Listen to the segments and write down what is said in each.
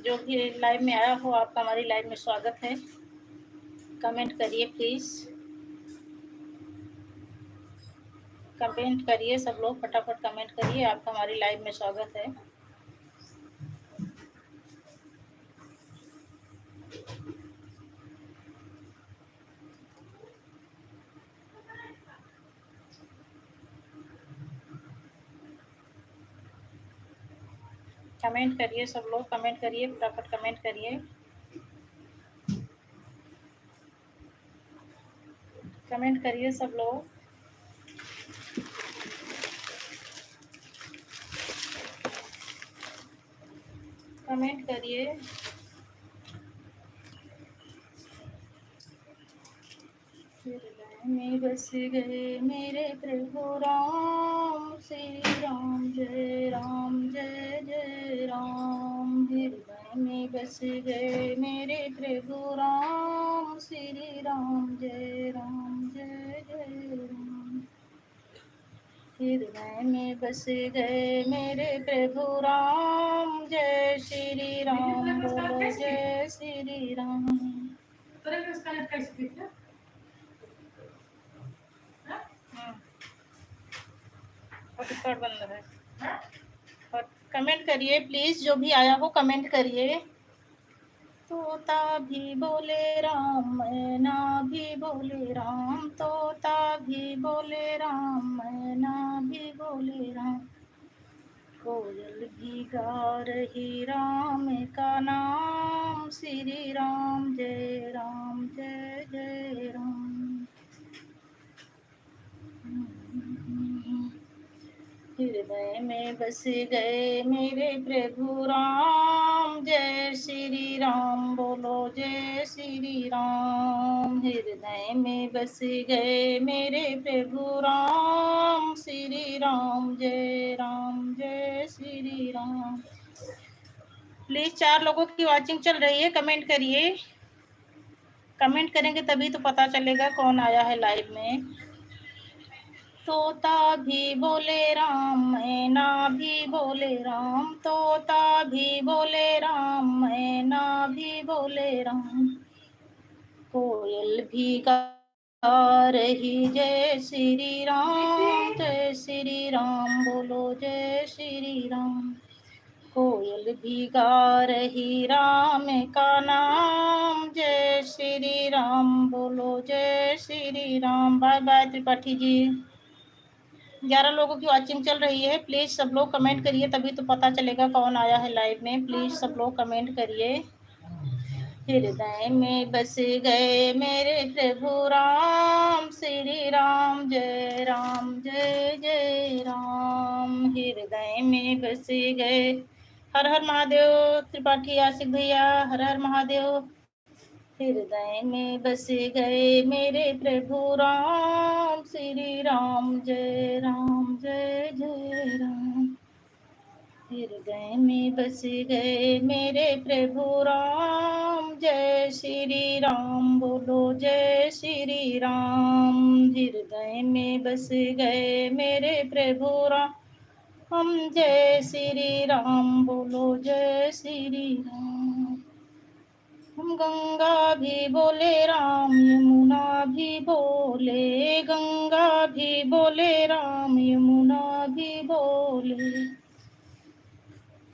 जो भी लाइव में आया हो, आपका हमारी लाइव में स्वागत है। कमेंट करिए प्लीज, कमेंट करिए सब लोग, फटाफट कमेंट करिए। आपका हमारी लाइव में स्वागत है। कमेंट करिए सब लोग, कमेंट करिए, फटाफट कमेंट करिए। कमेंट करिए सब लोग। कमेंट करिए। हृदय में बस गए मेरे प्रभु राम, श्री राम जय राम जय जय राम। हृदय में बस गए मेरे प्रभु राम, श्री राम जय जय राम। हृदय में बस गए मेरे प्रभु राम, जय श्री राम बोलो जय श्री राम। रिकॉर्ड बंद है। और कमेंट करिए प्लीज, जो भी आया हो कमेंट करिए। तोता भी बोले राम, मैना भी बोले राम, तोता भी बोले राम, मैना भी बोले राम। कोयल भी गा रही राम का नाम, श्री राम जय जय राम। हृदय में बस गए मेरे प्रभु राम, जय श्री राम बोलो जय श्री राम। हृदय में बस गए मेरे प्रभु राम, श्री राम जय श्री राम। प्लीज 4 लोगों की वॉचिंग चल रही है, कमेंट करिए। कमेंट करेंगे तभी तो पता चलेगा कौन आया है लाइव में। तोता भी बोले राम, मैना भी बोले राम, तोता भी बोले राम, मैना भी बोले राम। कोयल भी गा रही जय श्री राम बोलो जय श्री राम। कोयल भी गा रही राम का नाम, जय श्री राम बोलो जय श्री राम। Bye bye Tripathi ji. 11 लोगों की वॉचिंग चल रही है, प्लीज सब लोग कमेंट करिए तभी तो पता चलेगा कौन आया है लाइव में। प्लीज सब लोग कमेंट करिए। हृदय में बस गए मेरे प्रभु राम, श्री राम जय जय राम। हृदय में बस गए। हर हर महादेव त्रिपाठी आशिक भैया, हर हर महादेव। हृदय में बस गए मेरे प्रभु राम, श्री राम जय जय राम। हृदय में बस गए मेरे प्रभु राम, जय श्री राम बोलो जय श्री राम। हृदय में बस गए मेरे प्रभु राम, हम जय श्री राम बोलो जय श्री राम। हम गंगा भी बोले राम, यमुना भी बोले, गंगा भी बोले राम, यमुना भी बोले।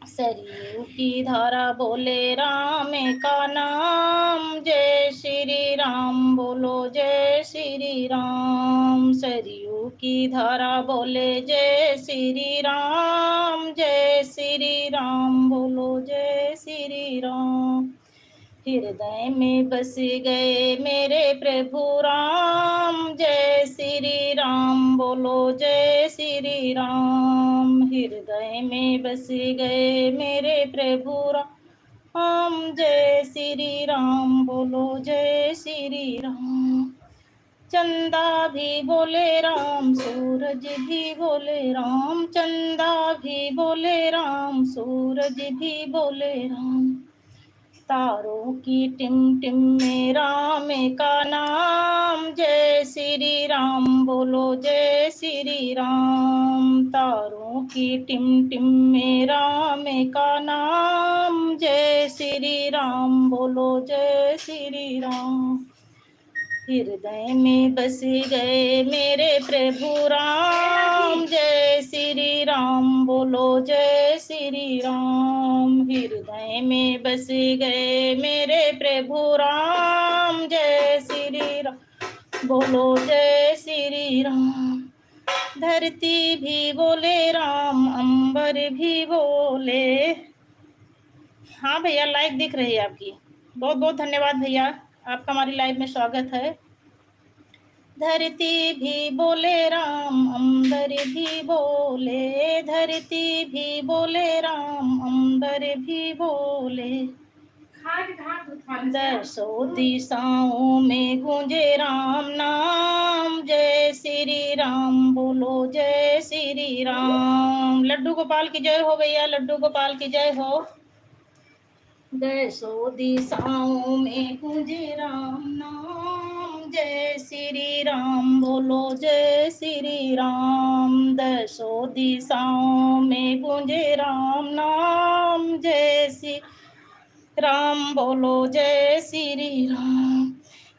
सरयू की धारा बोले राम का नाम, जय श्री राम बोलो जय श्री राम। सरयू की धारा बोले जय श्री राम, जय श्री राम बोलो जय श्री राम। हृदय में बस गए मेरे प्रभु राम। जय श्री राम बोलो जय श्री राम। हृदय में बस गए मेरे प्रभु राम। जय श्री राम बोलो जय श्री राम। चंदा भी बोले राम, सूरज भी बोले राम। चंदा भी बोले राम, सूरज भी बोले राम। तारों की टिम टिम में राम का नाम। जय श्री राम बोलो जय श्री राम। तारों की टिम टिम में राम का नाम। जय श्री राम बोलो जय श्री राम। हृदय में बस गए मेरे प्रभु राम। जय श्री राम बोलो जय श्री राम। हृदय में बस गए मेरे प्रभु राम। जय श्री राम बोलो जय श्री राम। धरती भी बोले राम, अंबर भी बोले। हाँ भैया, लाइक दिख रही है आपकी। बहुत बहुत धन्यवाद भैया, आपका हमारी लाइव में स्वागत है। धरती भी बोले राम, अंबर भी बोले। धरती भी बोले राम, अंबर भी बोले। दसों दिशाओं में गूंजे राम नाम। जय श्री राम बोलो जय श्री राम। लड्डू गोपाल की जय हो भैया, लड्डू गोपाल की जय हो। दसों दिशाओं में गूंजे राम नाम। जय श्री राम बोलो जय श्री राम। दसों दिशाओं में गूंजे राम नाम। जय श्री राम बोलो जय श्री राम।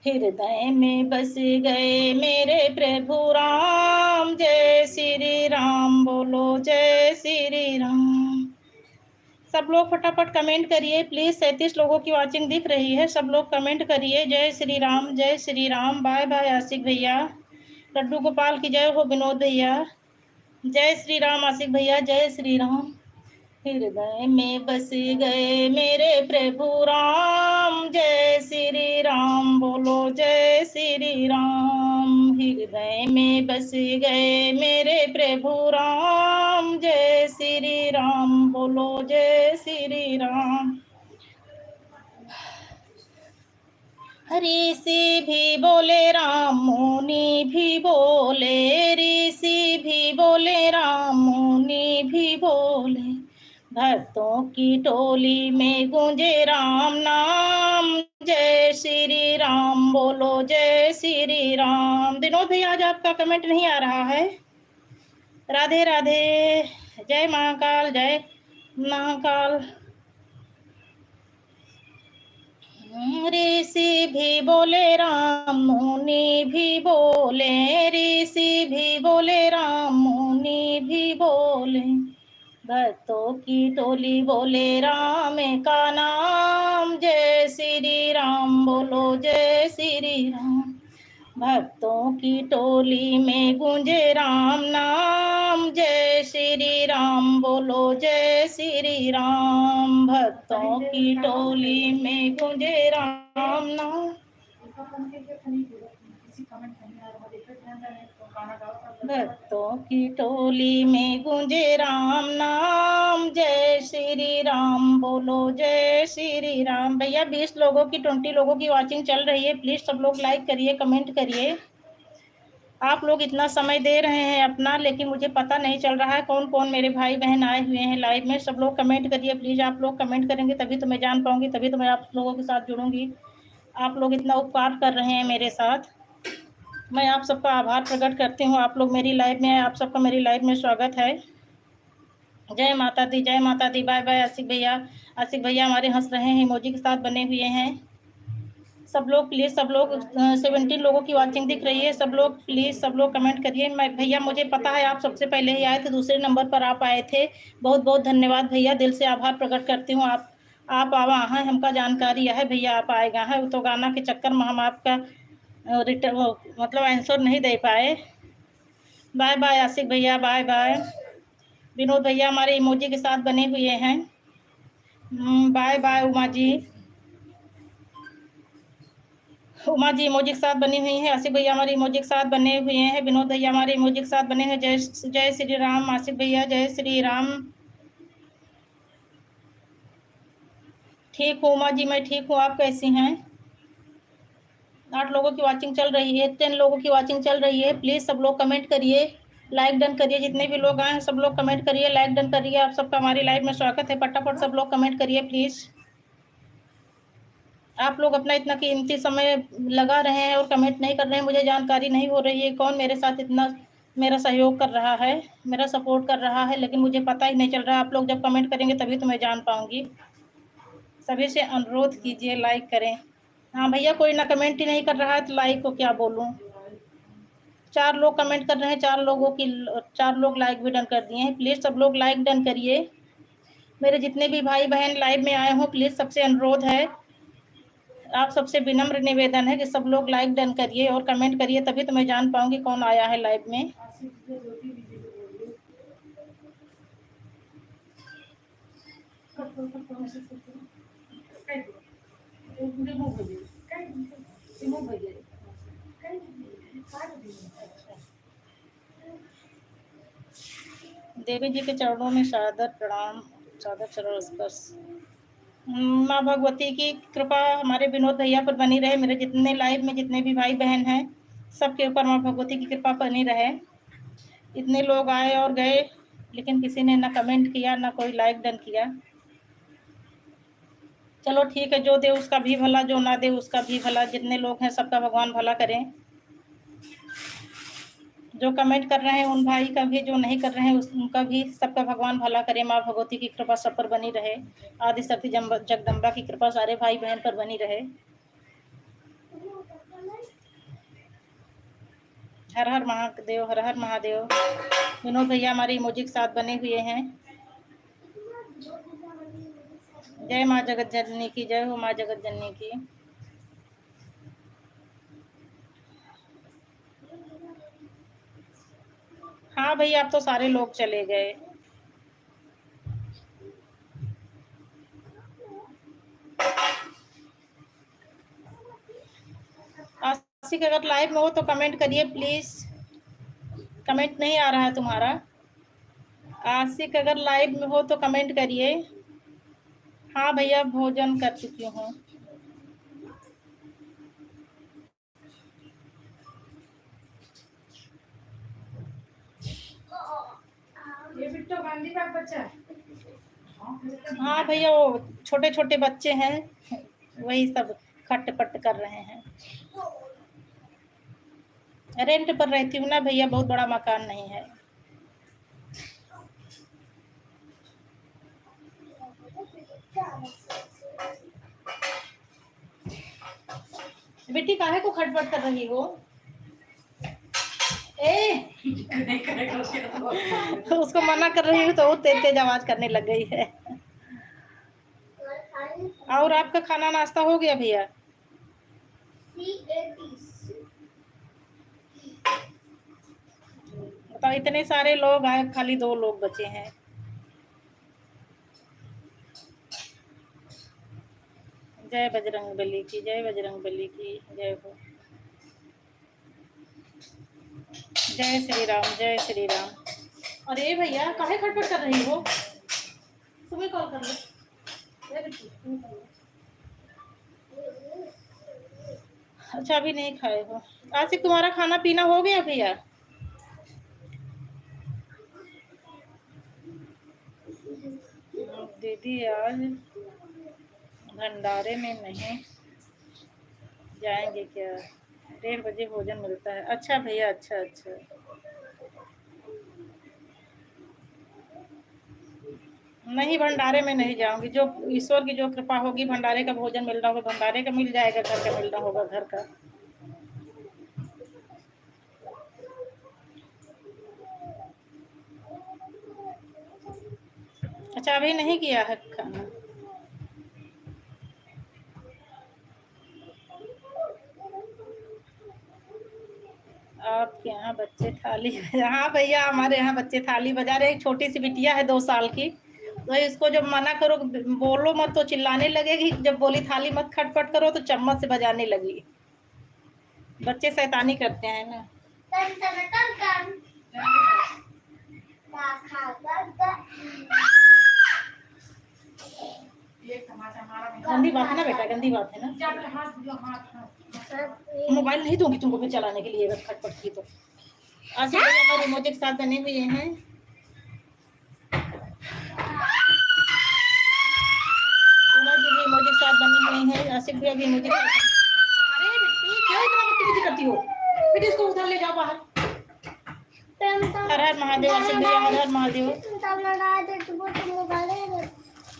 हृदय में बस गए मेरे प्रभु राम। जय श्री राम बोलो जय श्री राम। सब लोग फटाफट कमेंट करिए प्लीज। 37 लोगों की वाचिंग दिख रही है, सब लोग कमेंट करिए जय श्री राम जय श्री राम। बाय बाय आशिक भैया। लड्डू गोपाल की जय हो विनोद भैया। जय श्री राम आशिक भैया, जय श्री राम। हृदय में बस गए मेरे प्रभु राम। जय श्री राम बोलो जय श्री राम। हृदय में बस गए मेरे प्रभु राम। जय श्री राम बोलो जय श्री राम। ऋषि भी बोले राम, मुनि भी बोले। ऋषि भी बोले राम, मुनि भी बोले। भक्तों की टोली में गूंजे राम नाम। जय श्री राम बोलो जय श्री राम। विनोद भैया, आज आपका कमेंट नहीं आ रहा है। राधे राधे। जय महाकाल, जय महाकाल। ऋषि भी बोले राम, मुनि भी बोले। ऋषि भी बोले राम, मुनि भी बोले। भक्तों की टोली बोले राम का नाम। जय श्री राम बोलो जय श्री राम। भक्तों की टोली में गूंजे राम नाम। जय श्री राम बोलो जय श्री राम। भक्तों की टोली में गूंजे राम नाम। भक्तों की टोली में गूंजे राम नाम। जय श्री राम बोलो जय श्री राम। भैया 20 लोगों की 20 लोगों की वाचिंग चल रही है, प्लीज सब लोग लाइक करिए, कमेंट करिए। आप लोग इतना समय दे रहे हैं अपना, लेकिन मुझे पता नहीं चल रहा है कौन कौन मेरे भाई बहन आए हुए हैं लाइव में। सब लोग कमेंट करिए प्लीज। आप लोग कमेंट करेंगे तभी तो मैं जान पाऊंगी, तभी तो मैं आप लोगों के साथ जुड़ूंगी। आप लोग इतना उपकार कर रहे हैं मेरे साथ, मैं आप सबका आभार प्रकट करती हूँ। आप लोग मेरी लाइव में आए, आप सबका मेरी लाइव में स्वागत है। जय माता दी, जय माता दी। बाय बाय आशिक भैया। आशिक भैया हमारे हंस रहे हैं, इमोजी के साथ बने हुए हैं। सब लोग प्लीज़, सब लोग 17 लोगों की वाचिंग दिख रही है। सब लोग प्लीज़, सब लोग कमेंट करिए। मैं भैया, मुझे पता है आप सबसे पहले ही आए थे, दूसरे नंबर पर आप आए थे। बहुत बहुत धन्यवाद भैया, दिल से आभार प्रकट करती हूँ। आप आवा हैं, हमका जानकारी है भैया आप आएगा है। तो गाना के चक्कर में हम आपका रिटर्न मतलब आंसर नहीं दे पाए। बाय बाय आशिक भैया, बाय बाय। विनोद भैया हमारे इमोजी के साथ बने हुए हैं। Bye bye Uma ji. Uma ji emoji के साथ बनी हुई हैं, आसिफ भैया हमारे इमोजी के साथ बने हुए हैं, विनोद भैया हमारे इमोजी के साथ बने हैं। जय जय श्री राम आसिफ भैया, जय श्री राम। ठीक हूँ उमा जी, मैं ठीक हूँ, आप कैसी हैं? 8 लोगों की वॉचिंग चल रही है, 10 लोगों की वॉचिंग चल रही है। प्लीज़ सब लोग कमेंट करिए, लाइक डन करिए। जितने भी लोग आए हैं सब लोग कमेंट करिए, लाइक डन करिए। आप सबका हमारी लाइव में स्वागत है। फटाफट सब लोग कमेंट करिए प्लीज़। आप लोग अपना इतना कीमती समय लगा रहे हैं और कमेंट नहीं कर रहे हैं, मुझे जानकारी नहीं हो रही है कौन मेरे साथ इतना मेरा सहयोग कर रहा है, मेरा सपोर्ट कर रहा है, लेकिन मुझे पता ही नहीं चल रहा। आप लोग जब कमेंट करेंगे तभी तो मैं जान पाऊंगी। सभी से अनुरोध कीजिए, लाइक करें। हाँ भैया, कोई ना कमेंट ही नहीं कर रहा है तो लाइक को क्या बोलूँ। 4 लोग कमेंट कर रहे हैं, 4 लोग लाइक भी डन कर दिए हैं। प्लीज़ सब लोग लाइक डन करिए। मेरे जितने भी भाई बहन लाइव में आए हों, प्लीज़ सबसे अनुरोध है, आप सबसे विनम्र निवेदन है कि सब लोग लाइक डन करिए और कमेंट करिए, तभी तो मैं जान पाऊंगी कौन आया है लाइव में। देवी जी के चरणों में सादर प्रणाम, सादर चरण स्पर्श। माँ भगवती की कृपा हमारे विनोद भैया पर बनी रहे। मेरे जितने लाइव में जितने भी भाई बहन हैं, सबके ऊपर माँ भगवती की कृपा बनी रहे। इतने लोग आए और गए, लेकिन किसी ने ना कमेंट किया, ना कोई लाइक डन किया। चलो ठीक है, जो दे उसका भी भला, जो ना दे उसका भी भला। जितने लोग हैं सबका भगवान भला करें। जो कमेंट कर रहे हैं उन भाई का भी, जो नहीं कर रहे हैं उनका भी, सबका भगवान भला करे। माँ भगवती की कृपा सब पर बनी रहे। आदि शक्ति जगदम्बा की कृपा सारे भाई बहन पर बनी रहे। हर हर महादेव, हर हर महादेव। विनोद भैया हमारे इमोजी के साथ बने हुए हैं। जय माँ जगत जननी की, जय हो माँ जगत जननी की। हाँ भैया, अब तो सारे लोग चले गए। आशिक अगर लाइव में हो तो कमेंट करिए प्लीज। कमेंट नहीं आ रहा है तुम्हारा। आशिक अगर लाइव में हो तो कमेंट करिए। हाँ भैया, भोजन कर चुकी हूँ। ये बिट्टो गांधी का बच्चा। हाँ भैया, वो छोटे छोटे बच्चे हैं, वही सब खटपट कर रहे हैं। रेंट पर रहती हूँ ना भैया, बहुत बड़ा मकान नहीं है। बेटी काहे को खटपट कर रही हो? ए उसको मना कर रही हूँ तो वो तेज तेज आवाज करने लग गई है। और आपका खाना नाश्ता हो गया भैया? बताओ, इतने सारे लोग आए, खाली 2 लोग बचे हैं। जय बजरंग बली की, जय बजरंग बली की, जय हो। जय श्री राम, जय श्री राम। अरे भैया, काहे खटपट कर रही हो? तुम्हें कॉल कर लो। अच्छा, अभी नहीं खाए हो? आसिफ, तुम्हारा खाना पीना हो गया भैया? दीदी आज भंडारे में नहीं जाएंगे क्या? 1:30 बजे भोजन मिलता है। अच्छा भैया, अच्छा अच्छा। नहीं, भंडारे में नहीं जाऊंगी। जो ईश्वर की जो कृपा होगी, भंडारे का भोजन मिल रहा होगा, भंडारे का मिल जाएगा, घर का मिल रहा होगा, घर का। अच्छा, अभी नहीं किया है खाना? आपके यहाँ बच्चे थाली हाँ भैया, हमारे यहाँ बच्चे थाली बजा रहे। एक छोटी सी बिटिया है 2 साल की, तो इसको जब मना करो, बोलो मत तो चिल्लाने लगेगी। जब बोली थाली मत खटपट करो तो चम्मच से बजाने लगी। बच्चे शैतानी करते हैं ना। गंदी बात है ना बेटा, गंदी बात है ना। मोबाइल नहीं दूंगी तुमको फिर चलाने के लिए अगर खटपट की तो। आज हमारे इमोजी के साथ बने हुए हैं। इमोजी के साथ बने हुए हैं। आसिफ भी अभी इमोजी। अरे बेटी क्यों इतना बदतमीजी करती हो? फिर इसको उधर ले जाओ बाहर। हर हर महादेव। आसिफ भैया हर हर महादेव।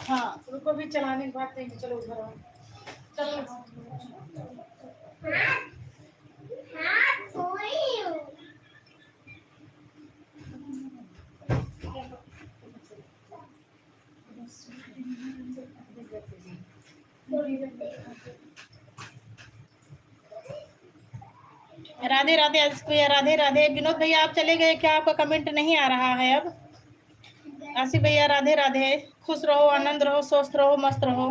हाँ उनको भी चलाने की बात नहीं। चलो उधर आओ। चलो राधे राधे आसिफ भैया, राधे राधे। विनोद भैया आप चले गए क्या? आपका कमेंट नहीं आ रहा है अब। आसिफ भैया राधे राधे। खुश रहो, आनंद रहो, स्वस्थ रहो, मस्त रहो।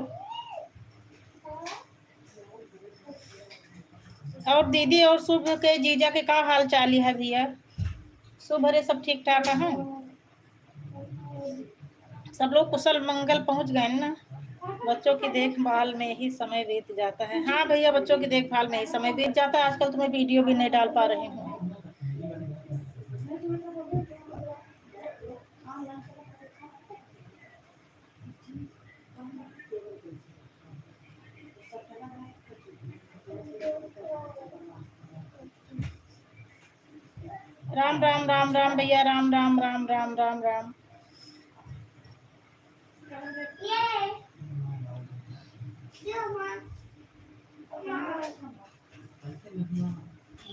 और दीदी और शुभ के जीजा के क्या हाल चाल है भैया? शुभ हरे सब ठीक ठाक है? सब लोग कुशल मंगल पहुंच गए ना? बच्चों की देखभाल में ही समय बीत जाता है। हाँ भैया बच्चों की देखभाल में ही समय बीत जाता है। आजकल तो मैं वीडियो भी नहीं डाल पा रही हूँ। राम राम राम राम भैया, राम राम राम राम राम राम।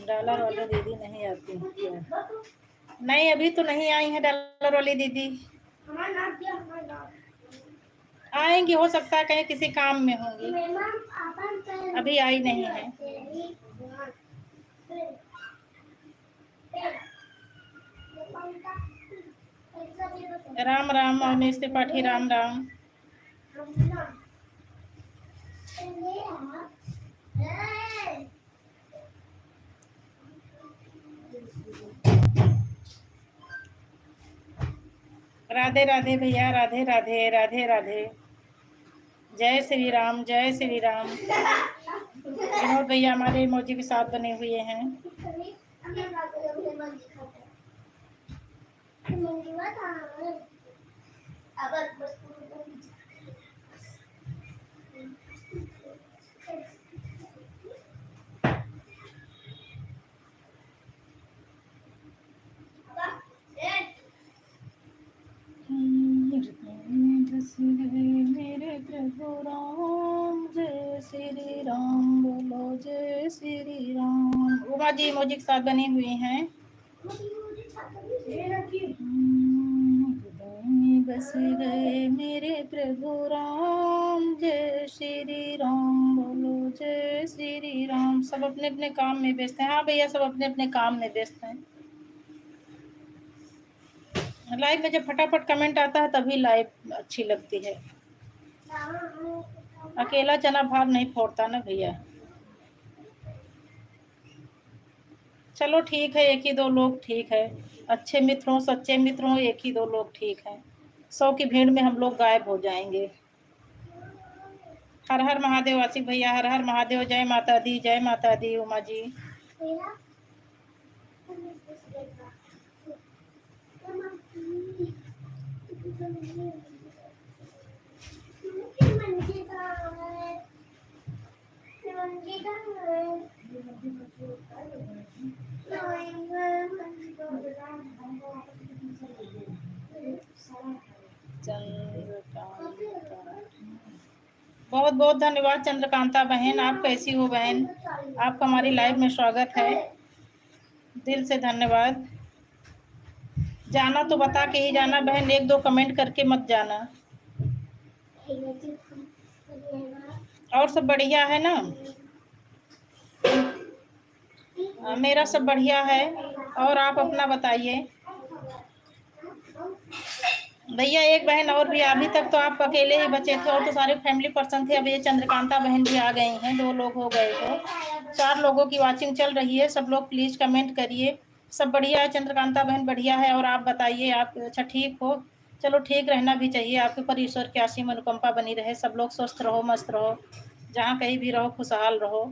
डॉलर वाली दीदी नहीं आती क्या? नहीं अभी तो नहीं आई है डॉलर वाली दीदी। आएंगी, हो सकता है कहीं किसी काम में होंगी, अभी आई नहीं है। राम राम अवनीश त्रिपाठी, राम राम। राधे राधे भैया, राधे राधे, राधे राधे। जय श्री राम, जय श्री राम। विनोद भैया हमारे इमोजी के साथ बने हुए हैं। मेरे प्रभु राम, जय श्री राम बोलो, जय श्री राम। उमा जी इमोजी के साथ बनी हुई हैं। बस गए मेरे प्रभु राम, जय श्री राम बोलो, जय श्री राम। सब अपने अपने काम में व्यस्त हैं। हाँ भैया सब अपने अपने काम में व्यस्त हैं। लाइव में जब फटाफट कमेंट आता है तभी लाइव अच्छी लगती है। अकेला चना भार नहीं फोड़ता ना भैया। चलो ठीक है, एक ही दो लोग ठीक है। अच्छे मित्र हों, सच्चे मित्र हों, एक ही दो लोग ठीक है। 100 की भीड़ में हम लोग गायब हो जाएंगे। हर हर महादेव आसिफ भैया, हर हर महादेव। जय माता दी, जय माता दी उमा जी। बहुत बहुत धन्यवाद चंद्रकांता बहन। आप कैसी हो बहन? आपका हमारी लाइव में स्वागत है, दिल से धन्यवाद। जाना तो बता के ही जाना बहन, एक दो कमेंट करके मत जाना। और सब बढ़िया है ना? मेरा सब बढ़िया है। और आप अपना बताइए भैया। एक बहन और भी, अभी तक तो आप अकेले ही बचे थे और तो सारे फैमिली पर्सन थे। अब ये चंद्रकांता बहन भी आ गई हैं, 2 लोग हो गए थे। 4 लोगों की वॉचिंग चल रही है। सब लोग प्लीज कमेंट करिए। सब बढ़िया है, चंद्रकांता बहन बढ़िया है। और आप बताइए, आप अच्छा ठीक हो? चलो ठीक रहना भी चाहिए। आपके ऊपर ईश्वर की असीम अनुकंपा बनी रहे। सब लोग स्वस्थ रहो, मस्त रहो, जहाँ कहीं भी रहो खुशहाल रहो।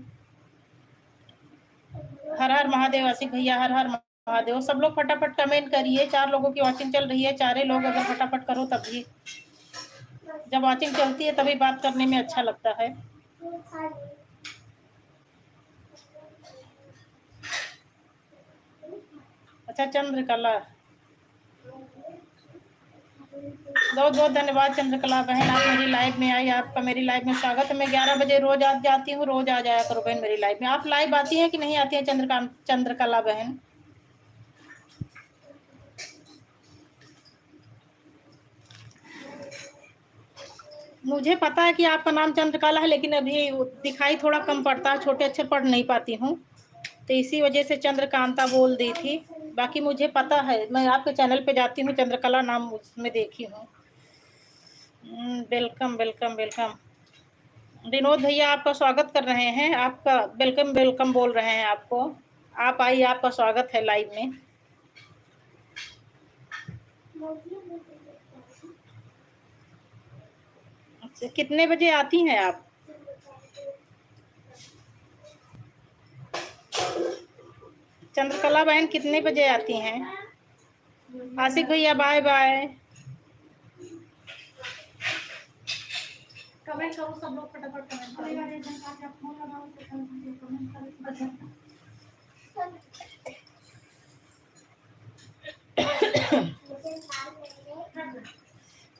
हर हर महादेव। आसिफ भैया हर हर महादेव। सब लोग फटाफट कमेंट करिए। 4 लोगों की वॉचिंग चल रही है। 4 लोग अगर फटाफट करो तभी, जब वॉचिंग चलती है तभी बात करने में अच्छा लगता है। अच्छा चंद्रकला, बहुत बहुत धन्यवाद चंद्रकला बहन, आप मेरी लाइव में आई। आपका मेरी लाइव में स्वागत है। मैं 11 बजे रोज आ जाती हूँ, रोज आ जाया करो बहन मेरी लाइव में। आप लाइव आती हैं कि नहीं आती हैं चंद्रकला बहन? मुझे पता है कि आपका नाम चंद्रकला है, लेकिन अभी दिखाई थोड़ा कम पड़ता है, छोटे अक्षर पढ़ नहीं पाती हूँ, तो इसी वजह से चंद्रकांता बोल दी थी। बाकी मुझे पता है, मैं आपके चैनल पे जाती हूँ, चंद्रकला नाम उसमें देखी हूँ। Welcome welcome welcome. विनोद भैया आपका स्वागत कर रहे हैं, आपका वेलकम वेलकम बोल रहे हैं आपको। आप आइए, आपका स्वागत है लाइव में। अच्छा, कितने बजे आती हैं आप? चंद्रकला बहन कितने बजे आती हैं? आशिक भैया बाय बाय। कमेंट करो सब लोग फटाफट कमेंट करो।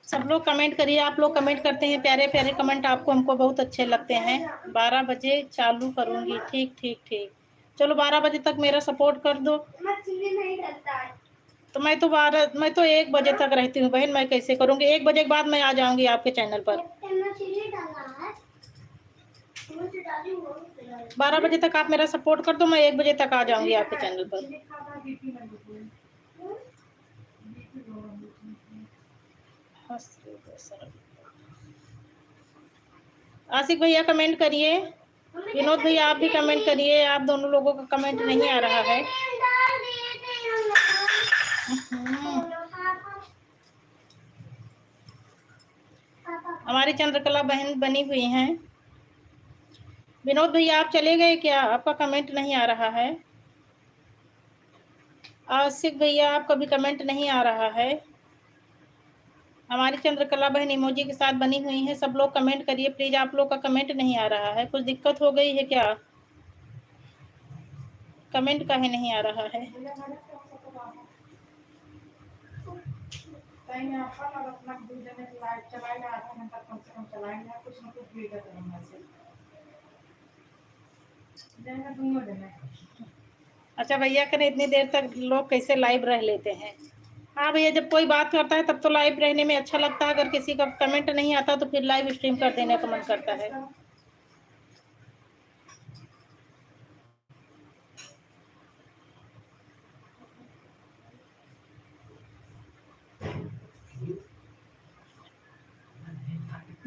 सब लोग कमेंट करिए। आप लोग कमेंट करते हैं प्यारे प्यारे कमेंट, आपको हमको बहुत अच्छे लगते हैं। 12 बजे चालू करूंगी। ठीक ठीक ठीक, चलो 12 बजे तक मेरा सपोर्ट कर दो। तो मैं तो 1 बजे तक रहती हूँ बहन, मैं कैसे करूँगी? 1 बजे के बाद मैं आ जाऊंगी आपके चैनल पर। 12 बजे तक आप मेरा सपोर्ट कर दो, मैं 1 बजे तक आ जाऊंगी आपके चैनल पर। आशिक भैया कमेंट करिए, विनोद भैया आप भी कमेंट करिए। आप दोनों लोगों का कमेंट नहीं आ रहा है। हमारी चंद्रकला बहन बनी हुई हैं। विनोद भैया आप चले गए क्या? आपका कमेंट नहीं आ रहा है। आशिक भैया आपका भी कमेंट नहीं आ रहा है। हमारी चंद्रकला बहन इमोजी के साथ बनी हुई है। सब लोग कमेंट करिए प्लीज। आप लोग का कमेंट नहीं आ रहा है, कुछ दिक्कत हो गई है क्या? कमेंट काहे नहीं आ रहा है? अच्छा भैया करें, इतनी देर तक लोग कैसे लाइव रह लेते हैं? हाँ भैया, जब कोई बात करता है तब तो लाइव रहने में अच्छा लगता है। अगर किसी का कमेंट नहीं आता तो फिर लाइव स्ट्रीम कर देने का मन करता है।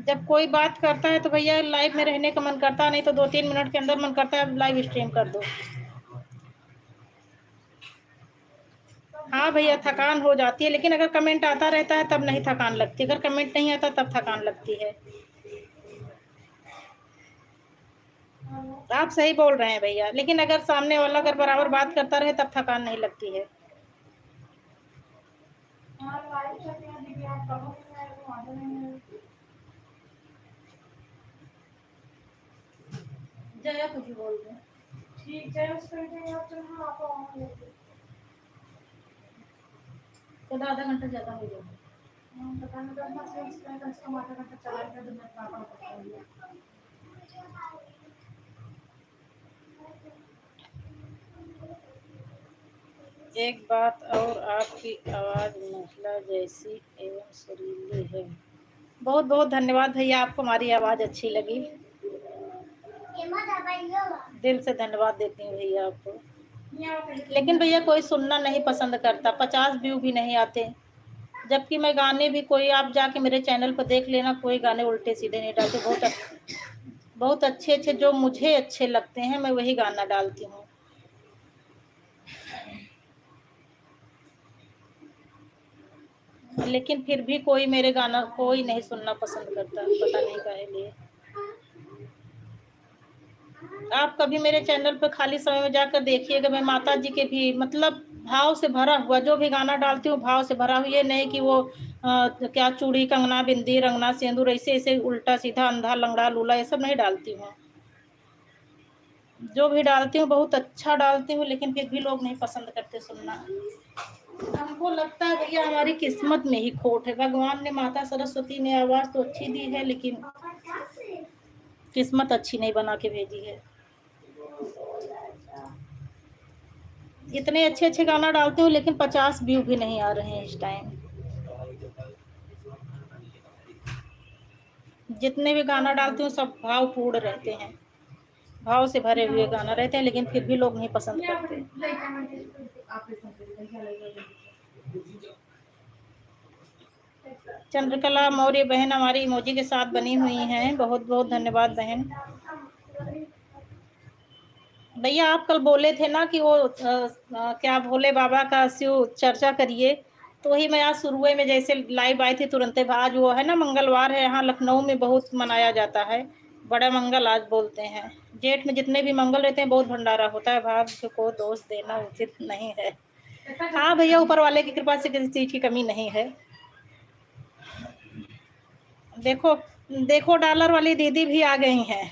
जब कोई बात करता है तो भैया लाइव में रहने का मन करता है, नहीं तो 2-3 मिनट के अंदर मन करता है लाइव स्ट्रीम कर दो। हाँ भैया, थकान हो जाती है, लेकिन अगर कमेंट आता रहता है तब नहीं थकान लगती। अगर कमेंट नहीं आता तब थकान लगती है। आप सही बोल रहे हैं भैया, लेकिन अगर सामने वाला अगर बराबर बात करता रहे तब थकान नहीं लगती है। जया कुछ बोल रहे हैं। ठीक है, तो आधा घंटा ज़्यादा हो जाएगा। एक बात और, आपकी आवाज़ महिला जैसी एवं सुरीली है। बहुत बहुत धन्यवाद भैया, आपको हमारी आवाज़ अच्छी लगी। दिल से धन्यवाद देती हूँ भैया आपको। लेकिन भैया कोई सुनना नहीं पसंद करता, 50 व्यू भी नहीं आते। जबकि मैं गाने भी, कोई आप जाके मेरे चैनल पर देख लेना, कोई गाने उल्टे सीधे नहीं डालते। बहुत अच्छे अच्छे जो मुझे अच्छे लगते हैं मैं वही गाना डालती हूँ। लेकिन फिर भी कोई मेरे गाना कोई नहीं सुनना पसंद करता, पता नहीं काहे लिए। आप कभी मेरे चैनल पर खाली समय में जाकर देखिएगा, मैं माता जी के भी मतलब भाव से भरा हुआ जो भी गाना डालती हूँ भाव से भरा हुआ। ये नहीं कि वो क्या चूड़ी कंगना बिंदी रंगना सिंदूर ऐसे ऐसे उल्टा सीधा अंधा लंगड़ा लूला ये सब नहीं डालती हूँ। जो भी डालती हूँ बहुत अच्छा डालती हूँ, लेकिन फिर भी लोग नहीं पसंद करते सुनना। हमको लगता है भैया हमारी किस्मत में ही खोट है। भगवान ने माता सरस्वती ने आवाज तो अच्छी दी है, लेकिन किस्मत अच्छी नहीं बना के भेजी है। इतने अच्छे अच्छे गाना डालती हूँ लेकिन 50 व्यू भी नहीं आ रहे हैं इस टाइम। जितने भी गाना डालती हूँ सब भावपूर्ण रहते हैं, भाव से भरे हुए गाना रहते हैं, लेकिन फिर भी लोग नहीं पसंद करते। चंद्रकला मौर्य बहन हमारी इमोजी के साथ बनी हुई हैं, बहुत बहुत धन्यवाद बहन। भैया आप कल बोले थे ना कि वो क्या भोले बाबा का शिव चर्चा करिए, तो वही मैं आज शुरुए में जैसे लाइव आई थी तुरंत। आज वो है ना मंगलवार है, यहाँ लखनऊ में बहुत मनाया जाता है, बड़ा मंगल आज बोलते हैं। जेठ में जितने भी मंगल रहते हैं बहुत भंडारा होता है, भाग्य को दोष देना उचित नहीं है। हाँ भैया ऊपर वाले की कृपा से किसी चीज की कमी नहीं है। देखो देखो डॉलर वाली दीदी भी आ गई हैं।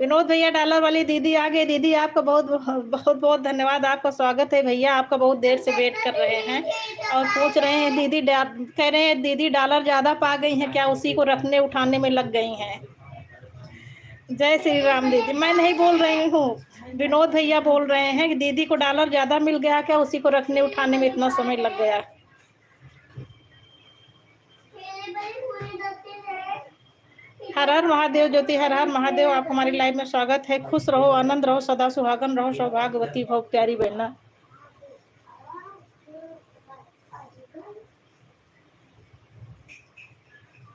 विनोद भैया डॉलर वाली दीदी आ गई। दीदी आपका बहुत बहुत बहुत धन्यवाद, आपका स्वागत है भैया। आपका बहुत देर से वेट कर रहे हैं और पूछ रहे हैं दीदी कह रहे हैं दीदी डॉलर ज्यादा पा गई हैं क्या, उसी को रखने उठाने में लग गई हैं। जय श्री राम दीदी। मैं नहीं बोल रही हूँ, विनोद भैया बोल रहे हैं कि दीदी को डॉलर ज्यादा मिल गया क्या, उसी को रखने उठाने में इतना समय लग गया। हर हर महादेव ज्योति, हर हर महादेव। आप हमारी लाइव में स्वागत है। खुश रहो, आनंद रहो, सदा सुहागन रहो, सौभाग्यवती भव प्यारी बहना।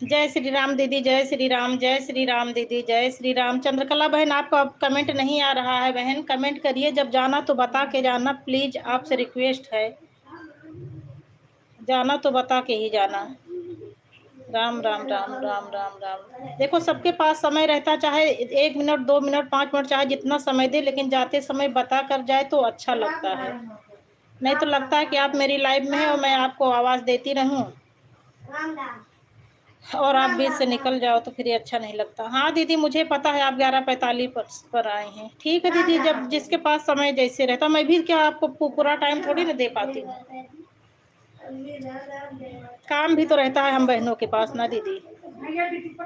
जय श्री राम दीदी, जय श्री राम, जय श्री राम दीदी, जय श्री राम। चंद्रकला बहन आपका कमेंट नहीं आ रहा है, बहन कमेंट करिए, जब जाना तो बता के जाना प्लीज, आपसे रिक्वेस्ट है। जाना तो बता के ही जाना। राम राम राम राम राम राम। देखो सबके पास समय रहता, चाहे 1 मिनट 2 मिनट 5 मिनट चाहे जितना समय दे, लेकिन जाते समय बता कर जाए तो अच्छा लगता है। नहीं तो लगता है कि आप मेरी लाइव में हैं और मैं आपको आवाज देती रहूं और आप बीच से निकल जाओ तो फिर ये अच्छा नहीं लगता। हाँ दीदी मुझे पता है आप 11:45 पर आए हैं। ठीक है दीदी, जब जिसके पास समय जैसे रहता, मैं भी क्या आपको पूरा टाइम थोड़ी ना दे पाती हूँ, काम भी तो रहता है हम बहनों के पास ना दीदी।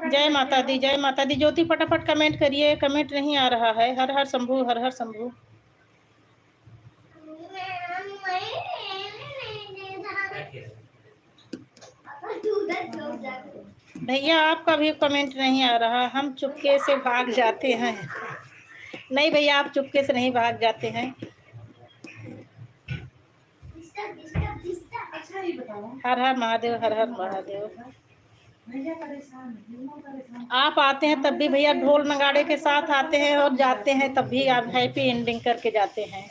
जय माता दी, जय माता दी। ज्योति फटाफट कमेंट करिए, कमेंट नहीं आ रहा है। हर हर शंभू, हर हर शंभू। भैया आपका भी कमेंट नहीं आ रहा, हम चुपके से भाग जाते हैं। नहीं भैया आप चुपके से नहीं भाग जाते हैं। हर हर महादेव, हर हर महादेव। आप आते हैं तब भी भैया ढोल नगाड़े के साथ आते हैं, और जाते हैं तब भी आप हैप्पी एंडिंग करके जाते हैं।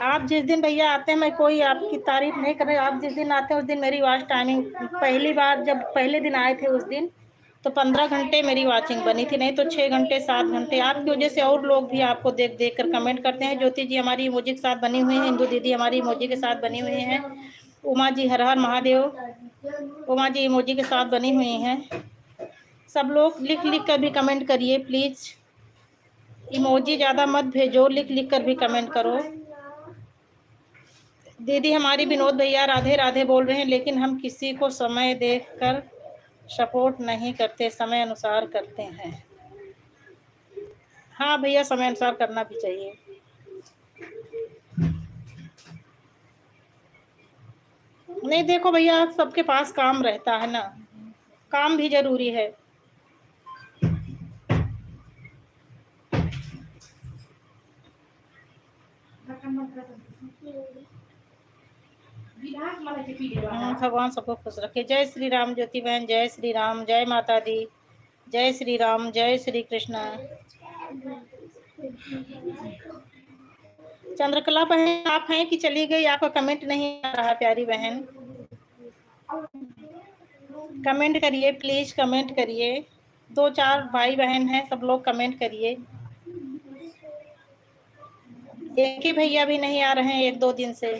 आप जिस दिन भैया आते हैं, मैं कोई आपकी तारीफ नहीं कर रही, आप जिस दिन आते हैं उस दिन मेरी वॉच टाइमिंग, पहली बार जब पहले दिन आए थे उस दिन तो 15 घंटे मेरी वॉचिंग बनी थी, नहीं तो 6 घंटे 7 घंटे। आपकी वजह से और लोग भी आपको देख देख कर कमेंट करते हैं। ज्योति जी हमारी इमोजी के साथ बनी हुई हैं, इंदू दीदी हमारी इमोजी के साथ बनी हुई हैं, उमा जी हर हर महादेव, उमा जी इमोजी के साथ बनी हुई हैं। सब लोग लिख लिख कर भी कमेंट करिए प्लीज, इमोजी ज़्यादा मत भेजो, लिख लिख कर भी कमेंट करो। दीदी हमारी विनोद भैया राधे राधे बोल रहे हैं, लेकिन हम किसी को समय देखकर सपोर्ट नहीं करते, समय अनुसार करते हैं। हाँ भैया समय अनुसार करना भी चाहिए। नहीं देखो भैया सबके पास काम रहता है ना, काम भी जरूरी है। भगवान सबको खुश रखे। जय श्री राम ज्योति बहन, जय श्री राम, जय माता दी, जय श्री राम, जय श्री कृष्णा। चंद्रकला बहन आप हैं कि चली गई? आपका कमेंट नहीं आ रहा प्यारी बहन। कमेंट करिए प्लीज, कमेंट करिए। 2-4 भाई बहन हैं, सब लोग कमेंट करिए। एक ही भैया भी नहीं आ रहे हैं 1-2 दिन से।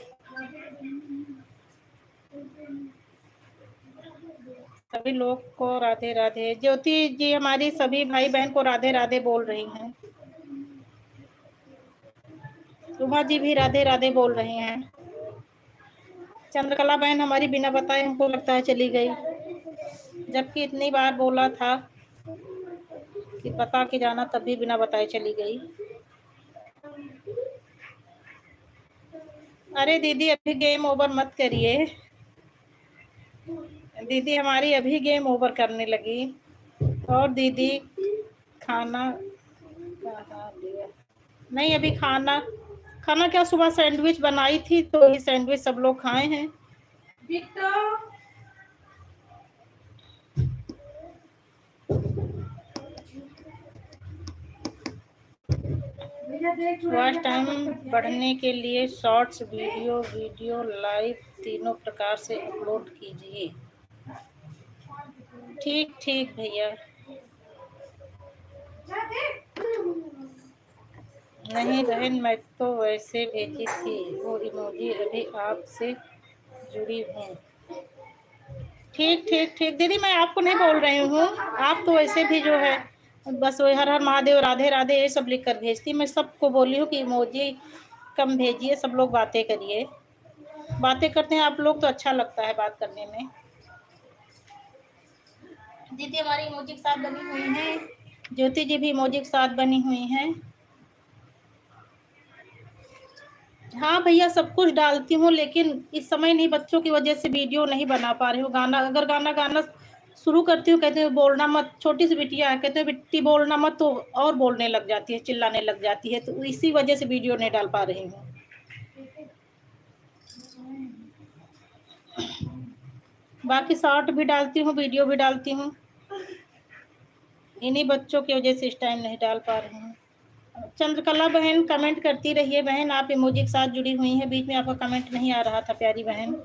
सभी लोग को राधे राधे। ज्योति जी हमारी सभी भाई बहन को राधे राधे बोल रही हैं। उमा जी भी राधे राधे बोल रही हैं। चंद्रकला बहन हमारी बिना बताए हमको लगता है चली गई, जबकि इतनी बार बोला था कि बता के जाना, तब भी बिना बताए चली गई। अरे दीदी अभी गेम ओवर मत करिए, दीदी हमारी अभी गेम ओवर करने लगी। और दीदी खाना नहीं, अभी खाना क्या सुबह सैंडविच बनाई थी, तो ये सैंडविच सब लोग खाए हैं। वॉच टाइम बढ़ने के लिए शॉर्ट्स, वीडियो लाइव तीनों प्रकार से अपलोड कीजिए। ठीक ठीक भैया। नहीं बहन, मैं तो वैसे भेजी थी वो इमोजी, अभी आपसे जुड़ी हूँ। ठीक ठीक ठीक दीदी, मैं आपको नहीं बोल रही हूँ, आप तो वैसे भी जो है बस वही हर हर महादेव राधे राधे ये सब लिख कर भेजती। मैं सबको बोली हूँ कि इमोजी कम भेजिए, सब लोग बातें करिए। बातें करते हैं आप लोग तो अच्छा लगता है बात करने में। दीदी हमारी इमोजी के साथ बनी हुई है, ज्योति जी भी इमोजी के साथ बनी हुई हैं। हाँ भैया सब कुछ डालती हूँ, लेकिन इस समय नहीं, बच्चों की वजह से वीडियो नहीं बना पा रही हूँ। अगर गाना शुरू करती हूँ, कहते हैं बोलना मत, छोटी सी बिटिया है, कहते हैं बिट्टी बोलना मत, तो और बोलने लग जाती है, चिल्लाने लग जाती है, तो इसी वजह से वीडियो नहीं डाल पा रही हूँ। बाकी शॉर्ट भी डालती हूँ, वीडियो भी डालती हूँ, इन्हीं बच्चों की वजह से इस टाइम नहीं डाल पा रही हूँ। चंद्रकला बहन कमेंट करती रहिए बहन, आप इमोजी के साथ जुड़ी हुई हैं, बीच में आपका कमेंट नहीं आ रहा था प्यारी बहन।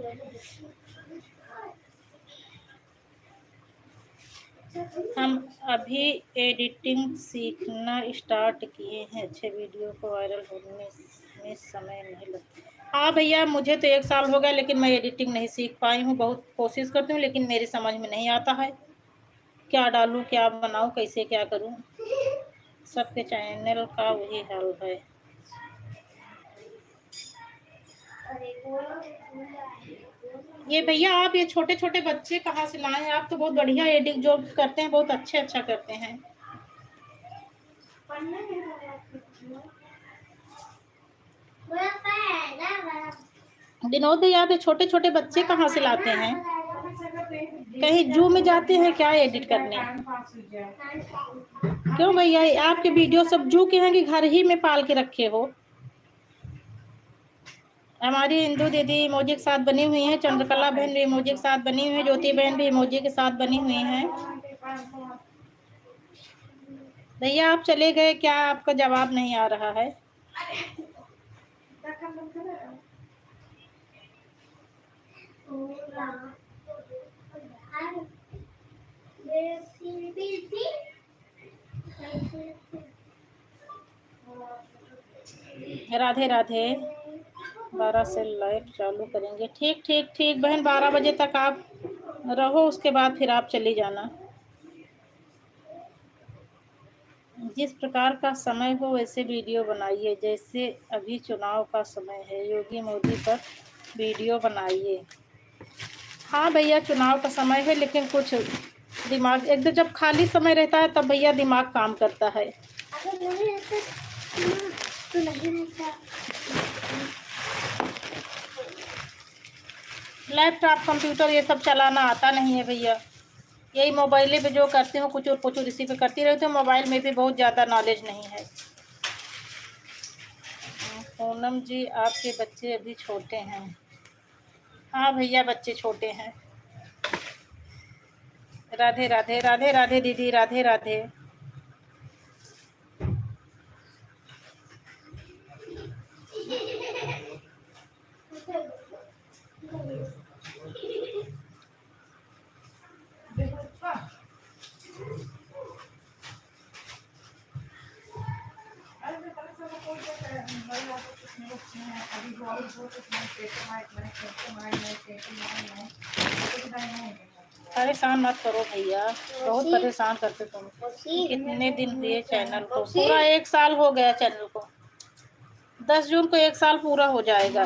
हम अभी एडिटिंग सीखना स्टार्ट किए हैं, अच्छे वीडियो को वायरल होने में समय नहीं लगता। हाँ भैया मुझे तो 1 साल हो गया, लेकिन मैं एडिटिंग नहीं सीख पाई हूँ। बहुत कोशिश करती हूँ, लेकिन मेरी समझ में नहीं आता है क्या डालूँ, क्या बनाऊँ, कैसे क्या करूँ। सबके चैनल का वही हाल है। ये भैया आप ये छोटे छोटे बच्चे कहाँ से लाए हैं? आप तो बहुत बढ़िया एडिट जो करते हैं, बहुत अच्छा करते हैं। विनोद भैया आप ये छोटे छोटे बच्चे कहाँ से लाते हैं? कहीं जू में जाते हैं क्या एडिट करने? क्यों भैया आपके वीडियो सब जू के हैं कि घर ही में पाल के रखे हो? हमारी इंदू दीदी इमोजी के साथ बनी हुई है, चंद्रकला बहन भी इमोजी के साथ बनी हुई है, ज्योति बहन भी इमोजी के साथ बनी हुई है। भैया आप चले गए क्या? आपका जवाब नहीं आ रहा है। राधे राधे। 12 से लाइव चालू करेंगे। ठीक ठीक ठीक बहन, 12 बजे तक आप रहो, उसके बाद फिर आप चली जाना। जिस प्रकार का समय हो वैसे वीडियो बनाइए, जैसे अभी चुनाव का समय है, योगी मोदी पर वीडियो बनाइए। हाँ भैया चुनाव का समय है, लेकिन कुछ दिमाग एकदम जब खाली समय रहता है तब भैया दिमाग काम करता है। लैपटॉप कंप्यूटर ये सब चलाना आता नहीं है भैया, यही मोबाइल पे जो करती हूँ कुछ और कुछ इसी पे करती रहती हूँ। मोबाइल में भी बहुत ज़्यादा नॉलेज नहीं है। पूनम जी आपके बच्चे अभी छोटे हैं? हाँ भैया, बच्चे छोटे हैं। राधे राधे, राधे राधे दीदी, राधे राधे। परेशान मत करो भैया, बहुत परेशान करते तुम। कितने दिन हुए चैनल को? पूरा 1 साल हो गया चैनल को। 10 जून को 1 साल पूरा हो जाएगा।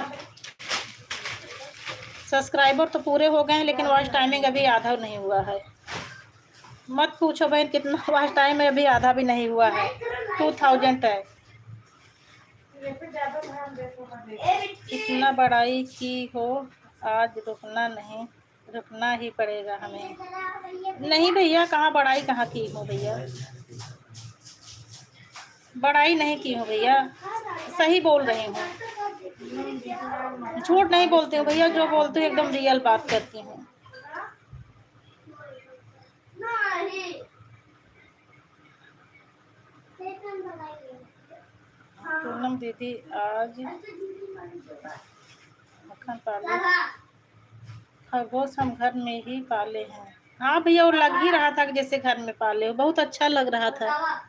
सब्सक्राइबर तो पूरे हो गए हैं, लेकिन वॉच टाइमिंग अभी आधा नहीं हुआ है। मत पूछो बहन, कितना वॉच टाइम है, अभी आधा भी नहीं हुआ है। 2000 है। कितना बड़ाई की हो, आज रुकना ही पड़ेगा हमें। नहीं भैया, कहाँ बड़ाई कहाँ की हो भैया, बड़ाई नहीं की हूँ भैया, सही बोल रही हूँ, झूठ नहीं बोलती हूँ भैया, जो बोलती हूँ एकदम रियल बात करती हूँ। पूनम दीदी आज मक्खन पाले, खरगोश हम घर में ही पाले हैं। हाँ भैया, वो लग ही रहा था कि जैसे घर में पाले हो, बहुत अच्छा लग रहा था।